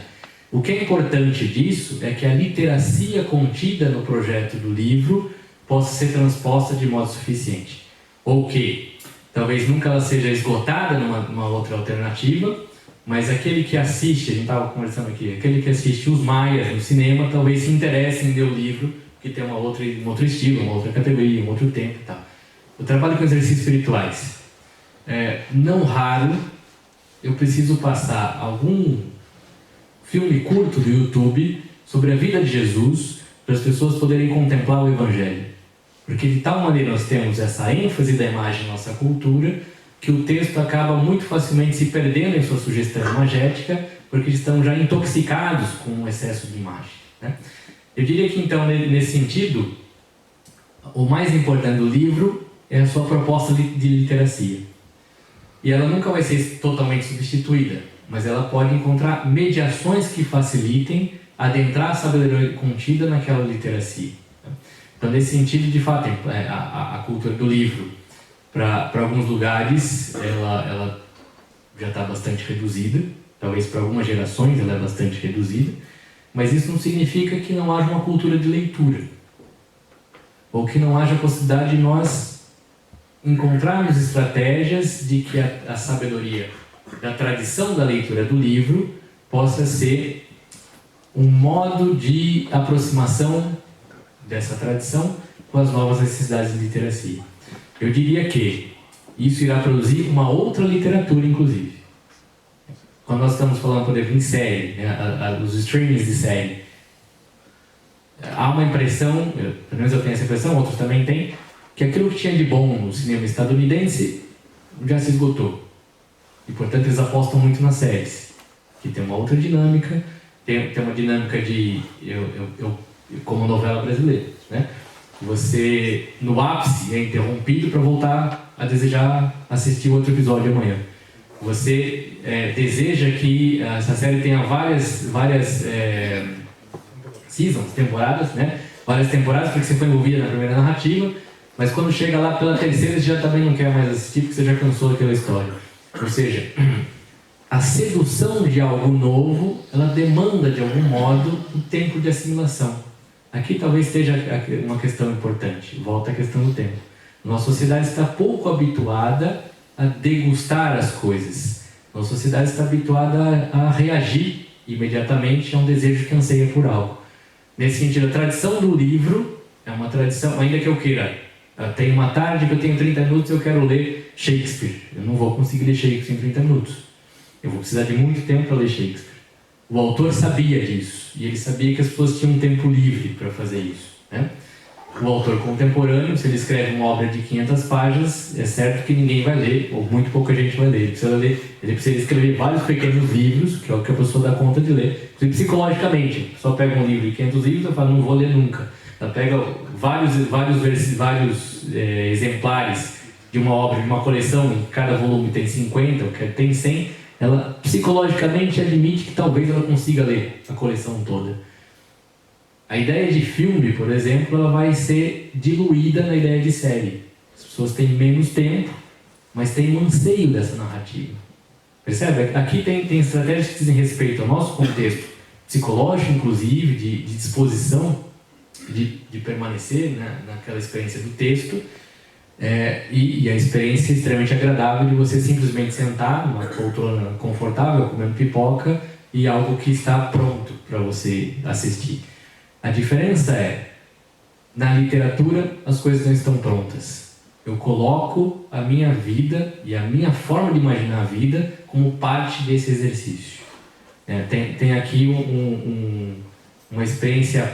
O que é importante disso é que a literacia contida no projeto do livro possa ser transposta de modo suficiente. Ou que talvez nunca ela seja esgotada numa outra alternativa, mas aquele que assiste, a gente estava conversando aqui, aquele que assiste Os Maias no cinema, talvez se interesse em ler o livro, que tem um outro estilo, uma outra categoria, um outro tempo e tal. Eu trabalho com exercícios espirituais. Não raro, eu preciso passar algum filme curto do YouTube sobre a vida de Jesus para as pessoas poderem contemplar o Evangelho. Porque de tal maneira nós temos essa ênfase da imagem na nossa cultura, que o texto acaba muito facilmente se perdendo em sua sugestão imagética, porque estão já intoxicados com um excesso de imagem, né? Eu diria que então, nesse sentido, o mais importante do livro é a sua proposta de literacia. E ela nunca vai ser totalmente substituída, mas ela pode encontrar mediações que facilitem adentrar a sabedoria contida naquela literacia. Então, nesse sentido, de fato, a cultura do livro, para alguns lugares, ela já está bastante reduzida, talvez para algumas gerações ela é bastante reduzida, mas isso não significa que não haja uma cultura de leitura, ou que não haja a possibilidade de nós encontrarmos estratégias de que a sabedoria da tradição da leitura do livro possa ser um modo de aproximação dessa tradição com as novas necessidades de literacia. Eu diria que isso irá produzir uma outra literatura, inclusive. Quando nós estamos falando, por exemplo, em série, né, os streamings de série, há uma impressão, pelo menos eu tenho essa impressão, outros também têm, que aquilo que tinha de bom no cinema estadunidense já se esgotou. E, portanto, eles apostam muito nas séries, que tem uma outra dinâmica, tem uma dinâmica de, como novela brasileira, né? Você, no ápice, é interrompido para voltar a desejar assistir outro episódio amanhã. Você deseja que essa série tenha várias seasons, temporadas, né? Várias temporadas, porque você foi envolvida na primeira narrativa, mas quando chega lá pela terceira, você já também não quer mais assistir, porque você já cansou daquela história. Ou seja, a sedução de algo novo, ela demanda, de algum modo, um tempo de assimilação. Aqui talvez esteja uma questão importante, volta à questão do tempo. Nossa sociedade está pouco habituada a degustar as coisas. Nossa sociedade está habituada a reagir imediatamente a um desejo que anseia por algo. Nesse sentido, a tradição do livro é uma tradição, ainda que eu queira, tenho uma tarde que eu tenho 30 minutos e eu quero ler Shakespeare. Eu não vou conseguir ler Shakespeare em 30 minutos. Eu vou precisar de muito tempo para ler Shakespeare. O autor sabia disso, e ele sabia que as pessoas tinham um tempo livre para fazer isso, né? O autor contemporâneo, se ele escreve uma obra de 500 páginas, é certo que ninguém vai ler, ou muito pouca gente vai ler. Ele precisa escrever vários pequenos livros, que é o que a pessoa dá conta de ler. Psicologicamente, só pega um livro de 500 livros e fala, não vou ler nunca. Ela pega vários exemplares de uma obra, de uma coleção, cada volume tem 50, ou tem 100, ela psicologicamente admite que talvez ela consiga ler a coleção toda. A ideia de filme, por exemplo, ela vai ser diluída na ideia de série. As pessoas têm menos tempo, mas têm um anseio dessa narrativa. Percebe? Aqui tem estratégias que dizem respeito ao nosso contexto psicológico, inclusive, de disposição de permanecer, né, naquela experiência do texto, e a experiência extremamente agradável de você simplesmente sentar numa poltrona confortável, comendo pipoca, e algo que está pronto para você assistir. A diferença é, na literatura, as coisas não estão prontas. Eu coloco a minha vida e a minha forma de imaginar a vida como parte desse exercício. Tem aqui uma experiência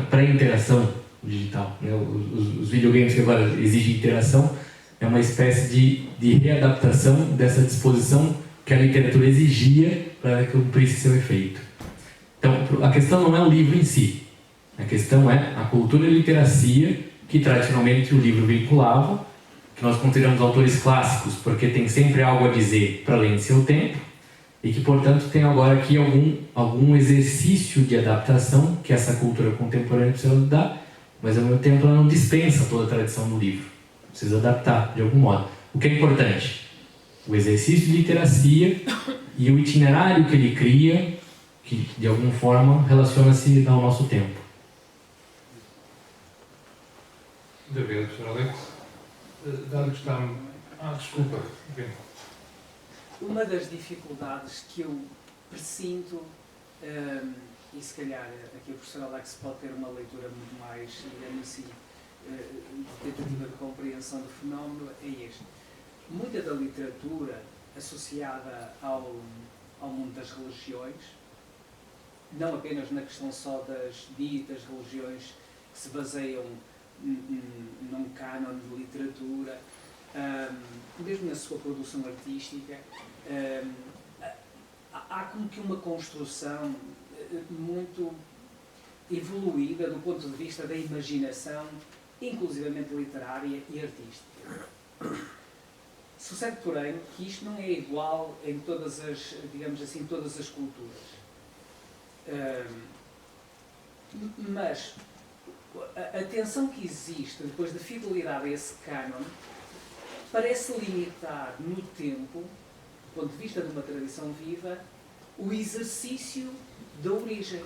pré-interação digital. Né? Os videogames que agora exigem interação é uma espécie de readaptação dessa disposição que a literatura exigia para que cumprisse seu efeito. Então, a questão não é o livro em si. A questão é a cultura e literacia que tradicionalmente o livro vinculava, que nós consideramos autores clássicos porque tem sempre algo a dizer para além de seu tempo, e que, portanto, tem agora aqui algum exercício de adaptação que essa cultura contemporânea precisa dar, mas ao mesmo tempo ela não dispensa toda a tradição do livro. Precisa adaptar de algum modo. O que é importante? O exercício de literacia e o itinerário que ele cria, que de alguma forma relaciona-se ao nosso tempo.
Muito obrigado, Sr. Alex. Dado que está... desculpa. Bem.
Uma das dificuldades que eu presinto, e se calhar aqui o professor Alex pode ter uma leitura muito mais, digamos assim, tentativa de compreensão do fenómeno, é este. Muita da literatura associada ao mundo das religiões, não apenas na questão só das ditas religiões que se baseiam num cânon de literatura, mesmo na sua produção artística, há como que uma construção muito evoluída do ponto de vista da imaginação, inclusivamente literária e artística. Sucede, porém, que isto não é igual em todas as, digamos assim, todas as culturas. Mas a tensão que existe depois da fidelidade a esse cânon parece limitar no tempo, do ponto de vista de uma tradição viva, o exercício da origem,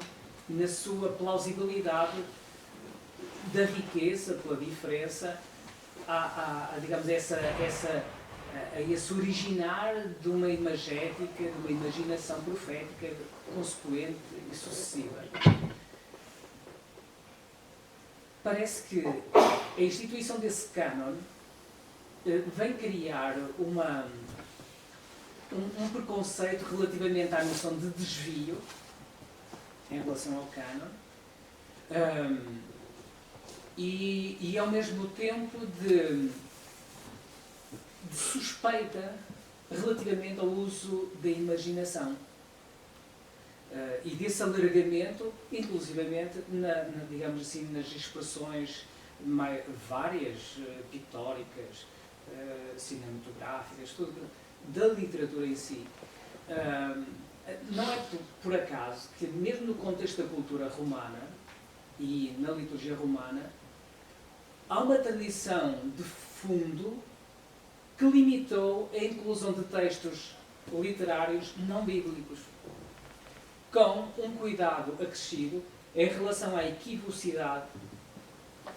na sua plausibilidade, da riqueza, pela diferença, digamos, a esse originar de uma imagética, de uma imaginação profética consequente e sucessiva. Parece que a instituição desse cânon vem criar um preconceito relativamente à noção de desvio em relação ao cânon e ao mesmo tempo de suspeita relativamente ao uso da imaginação e desse alargamento, inclusivamente, digamos assim, nas expressões várias, pictóricas, cinematográficas, tudo, da literatura em si. Não é por acaso que, mesmo no contexto da cultura romana e na liturgia romana, há uma tradição de fundo que limitou a inclusão de textos literários não bíblicos, com um cuidado acrescido em relação à equivocidade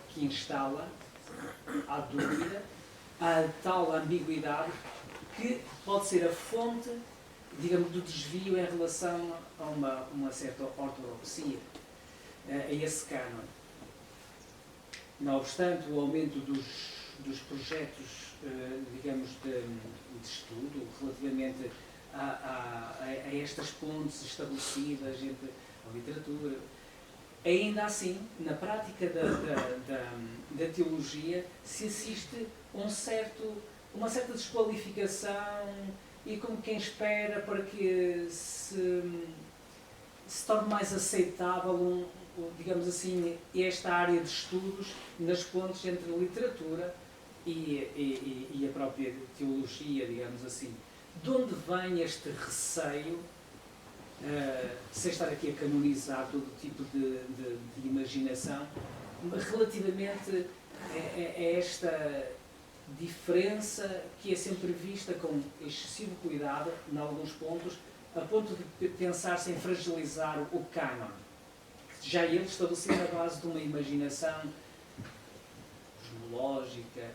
que instala, à dúvida, à tal ambiguidade que pode ser a fonte, digamos, do desvio em relação a uma certa ortodoxia, a esse cânon. Não obstante o aumento dos projetos, digamos, de estudo relativamente a estas pontes estabelecidas entre a literatura, ainda assim, na prática da teologia, se assiste a uma certa desqualificação e como quem espera para que se torne mais aceitável, digamos assim, esta área de estudos nas pontes entre a literatura e a própria teologia, digamos assim. De onde vem este receio, sem estar aqui a canonizar todo tipo de imaginação, relativamente a esta diferença que é sempre vista com excessivo cuidado, em alguns pontos, a ponto de pensar-se em fragilizar o cânon, que já ele estabelecido na base de uma imaginação cosmológica,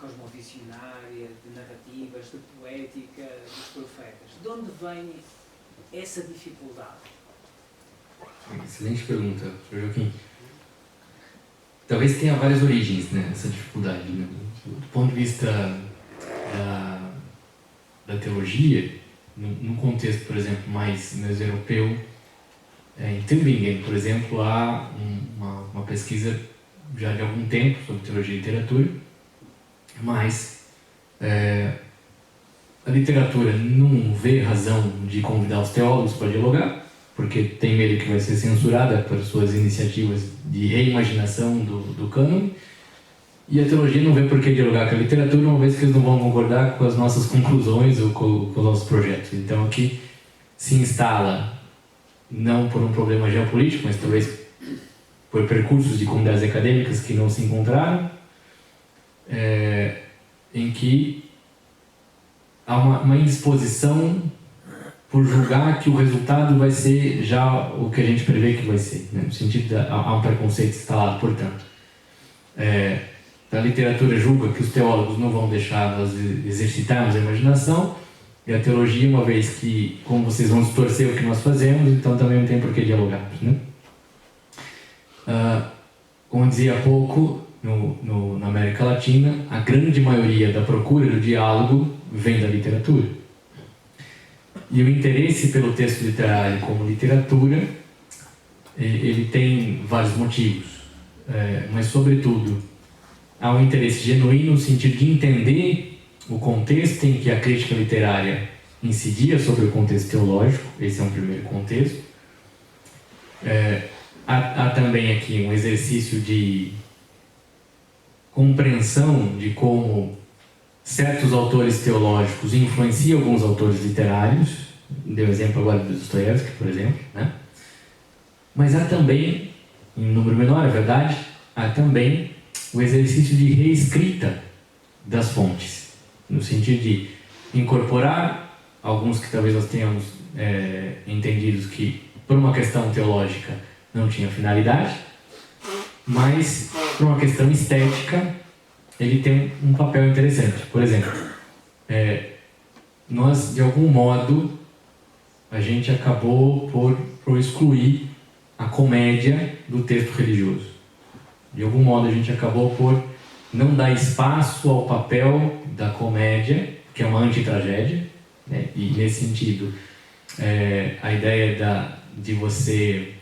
cosmovisionária, de narrativas, de poética, dos profetas. De onde vem essa dificuldade?
Excelente pergunta, Sr. Joaquim. Talvez tenha várias origens, né, essa dificuldade. Né? Do ponto de vista da teologia, num contexto, por exemplo, mais europeu, em Tübingen, por exemplo, há uma pesquisa já de algum tempo sobre teologia e literatura, mas a literatura não vê razão de convidar os teólogos para dialogar, porque tem medo que vai ser censurada por suas iniciativas de reimaginação do cânon, e a teologia não vê por que dialogar com a literatura, uma vez que eles não vão concordar com as nossas conclusões ou com os nossos projetos. Então aqui se instala, não por um problema geopolítico, mas talvez por percursos de comunidades acadêmicas que não se encontraram, em que há uma indisposição por julgar que o resultado vai ser já o que a gente prevê que vai ser, né? No sentido de há um preconceito instalado, portanto. A literatura julga que os teólogos não vão deixar nós exercitarmos a imaginação, e a teologia, uma vez que, como vocês vão distorcer o que nós fazemos, então também não tem por que dialogarmos, né? Como dizia há pouco, na América Latina, a grande maioria da procura do diálogo vem da literatura. E o interesse pelo texto literário como literatura, ele tem vários motivos, mas, sobretudo, há um interesse genuíno no sentido de entender o contexto em que a crítica literária incidia sobre o contexto teológico. Esse é um primeiro contexto. Há também aqui um exercício de compreensão de como certos autores teológicos influenciam alguns autores literários, deu exemplo agora do Dostoiévski, por exemplo, né? Mas há também, em número menor, é verdade, há também o exercício de reescrita das fontes, no sentido de incorporar alguns que talvez nós tenhamos entendidos que, por uma questão teológica, não tinha finalidade, mas, por uma questão estética, ele tem um papel interessante. Por exemplo, nós, de algum modo, a gente acabou por excluir a comédia do texto religioso. De algum modo, a gente acabou por não dar espaço ao papel da comédia, que é uma antitragédia, né? E, nesse sentido, a ideia de você...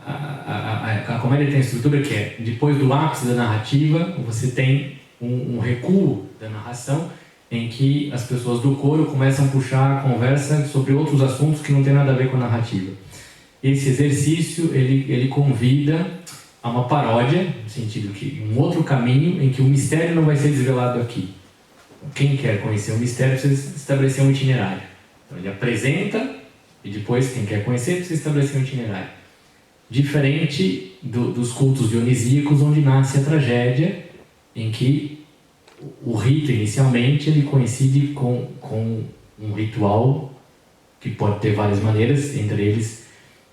A comédia tem a estrutura que é, depois do ápice da narrativa, você tem um recuo da narração, em que as pessoas do coro começam a puxar a conversa sobre outros assuntos que não tem nada a ver com a narrativa. Esse exercício, ele convida a uma paródia, no sentido que um outro caminho em que o mistério não vai ser desvelado aqui. Quem quer conhecer o mistério precisa estabelecer um itinerário. Então ele apresenta e depois quem quer conhecer precisa estabelecer um itinerário. Diferente dos cultos dionisíacos, onde nasce a tragédia, em que o rito inicialmente ele coincide com um ritual que pode ter várias maneiras, entre eles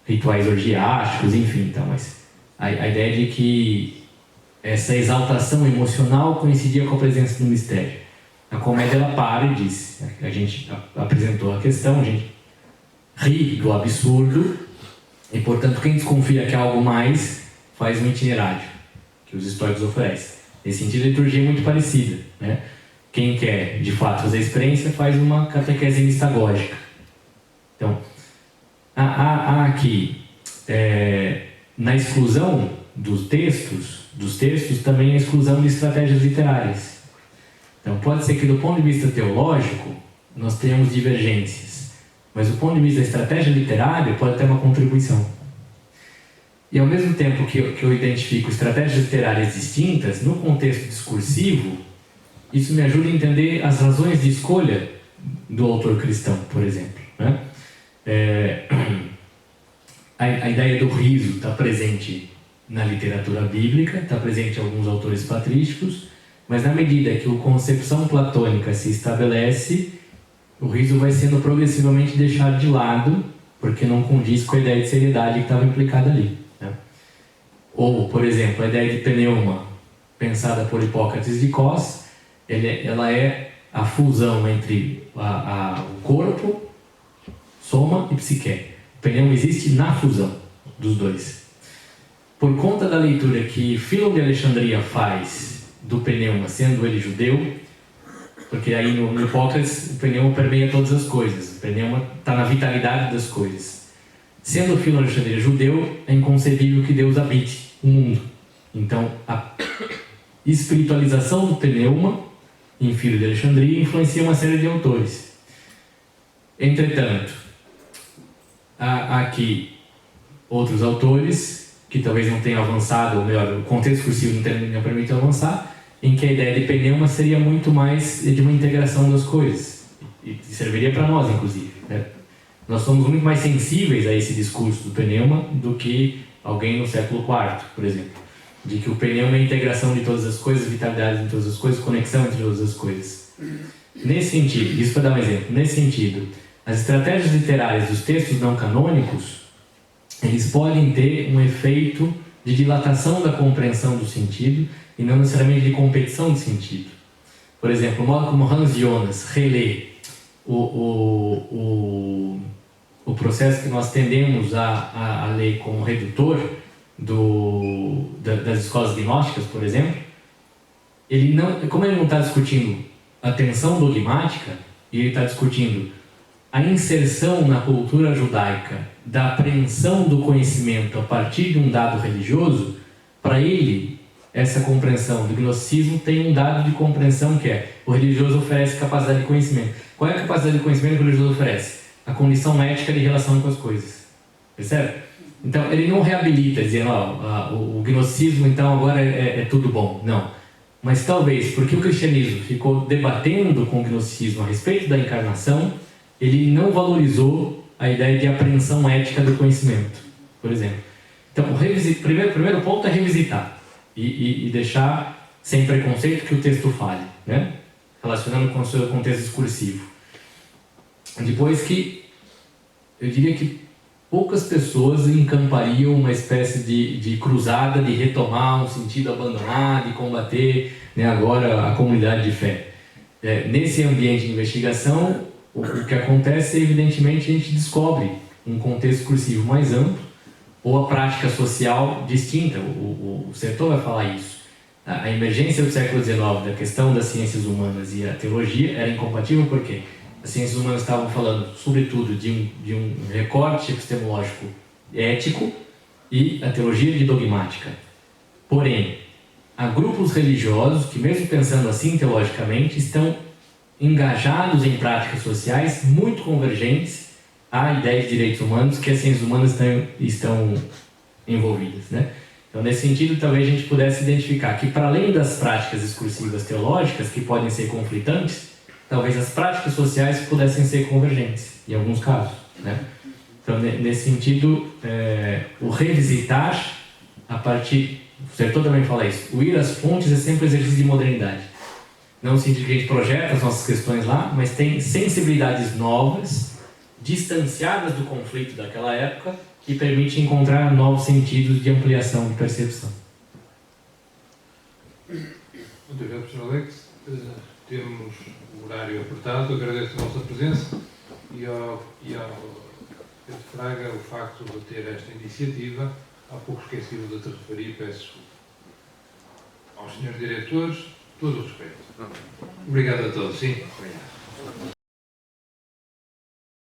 rituais orgiásticos, enfim. Então, mas a ideia de que essa exaltação emocional coincidia com a presença do mistério. A comédia ela para e diz, a gente apresentou a questão, a gente ri do absurdo, e portanto quem desconfia que há algo mais faz um itinerário que os estoicos oferecem. Nesse sentido, a liturgia é muito parecida, né? Quem quer de fato fazer a experiência faz uma catequese mistagógica. Então, há aqui na exclusão dos textos também a exclusão de estratégias literárias. Então, pode ser que do ponto de vista teológico nós tenhamos divergências, mas do ponto de vista da estratégia literária pode ter uma contribuição. E ao mesmo tempo que eu identifico estratégias literárias distintas, no contexto discursivo, isso me ajuda a entender as razões de escolha do autor cristão, por exemplo, né? A ideia do riso está presente na literatura bíblica, está presente em alguns autores patrísticos, mas na medida que a concepção platônica se estabelece, o riso vai sendo progressivamente deixado de lado, porque não condiz com a ideia de seriedade que estava implicada ali, né? Ou, por exemplo, a ideia de pneuma, pensada por Hipócrates de Cos, ela é a fusão entre o corpo, soma e psique. O pneuma existe na fusão dos dois. Por conta da leitura que Fílon de Alexandria faz do pneuma, sendo ele judeu, porque aí no Hipócrates o pneuma permeia todas as coisas, o pneuma está na vitalidade das coisas. Sendo Fílon de Alexandria judeu, é inconcebível que Deus habite o mundo. Então, a espiritualização do pneuma em Fílon de Alexandria influencia uma série de autores. Entretanto, há aqui outros autores que talvez não tenham avançado, ou melhor, o contexto discursivo não permite avançar, em que a ideia de pneuma seria muito mais de uma integração das coisas, e serviria para nós, inclusive, né? Nós somos muito mais sensíveis a esse discurso do pneuma do que alguém no século IV, por exemplo, de que o pneuma é a integração de todas as coisas, vitalidade de todas as coisas, conexão entre todas as coisas. Nesse sentido, isso para dar um exemplo, nesse sentido, as estratégias literárias dos textos não canônicos, eles podem ter um efeito de dilatação da compreensão do sentido e não necessariamente de competição de sentido. Por exemplo, o modo como Hans Jonas relê o processo que nós tendemos a ler como redutor das escolas gnósticas, por exemplo, como ele não está discutindo a tensão dogmática, e ele está discutindo a inserção na cultura judaica da apreensão do conhecimento a partir de um dado religioso, para ele, essa compreensão do gnosticismo tem um dado de compreensão que é: o religioso oferece capacidade de conhecimento. Qual é a capacidade de conhecimento que o religioso oferece? A condição ética de relação com as coisas. Percebe? Então, ele não reabilita, dizendo, o gnosticismo, então, agora é tudo bom. Não. mas talvez porque o cristianismo ficou debatendo com o gnosticismo a respeito da encarnação, ele não valorizou a ideia de apreensão ética do conhecimento, por exemplo. Então, o primeiro ponto é revisitar e deixar sem preconceito que o texto fale, né? Relacionando com o seu contexto discursivo. Depois que, eu diria que poucas pessoas encampariam uma espécie de cruzada de retomar um sentido abandonado e combater, né, agora a comunidade de fé. Nesse ambiente de investigação, o que acontece é, evidentemente, a gente descobre um contexto discursivo mais amplo ou a prática social distinta. O Sertor vai falar isso. A emergência do século XIX da questão das ciências humanas e a teologia era incompatível porque as ciências humanas estavam falando, sobretudo, de um recorte epistemológico ético e a teologia de dogmática. Porém, há grupos religiosos que, mesmo pensando assim teologicamente, estão engajados em práticas sociais muito convergentes à ideia de direitos humanos que as ciências humanas estão envolvidas, né? Então, nesse sentido, talvez a gente pudesse identificar que, para além das práticas discursivas teológicas, que podem ser conflitantes, talvez as práticas sociais pudessem ser convergentes, em alguns casos, né? Então, nesse sentido, o revisitar, a partir... O Sertor também fala isso. O ir às fontes é sempre um exercício de modernidade. Não no sentido que a gente projeta as nossas questões lá, mas tem sensibilidades novas, distanciadas do conflito daquela época, que permite encontrar novos sentidos de ampliação de percepção.
Muito obrigado, Sr. Alex. Temos o horário apertado, agradeço a vossa presença e ao Pedro Fraga o facto de ter esta iniciativa. Há pouco esquecido de te referir, peço aos senhores diretores todo o respeito. Obrigado a todos. Sim. Obrigado.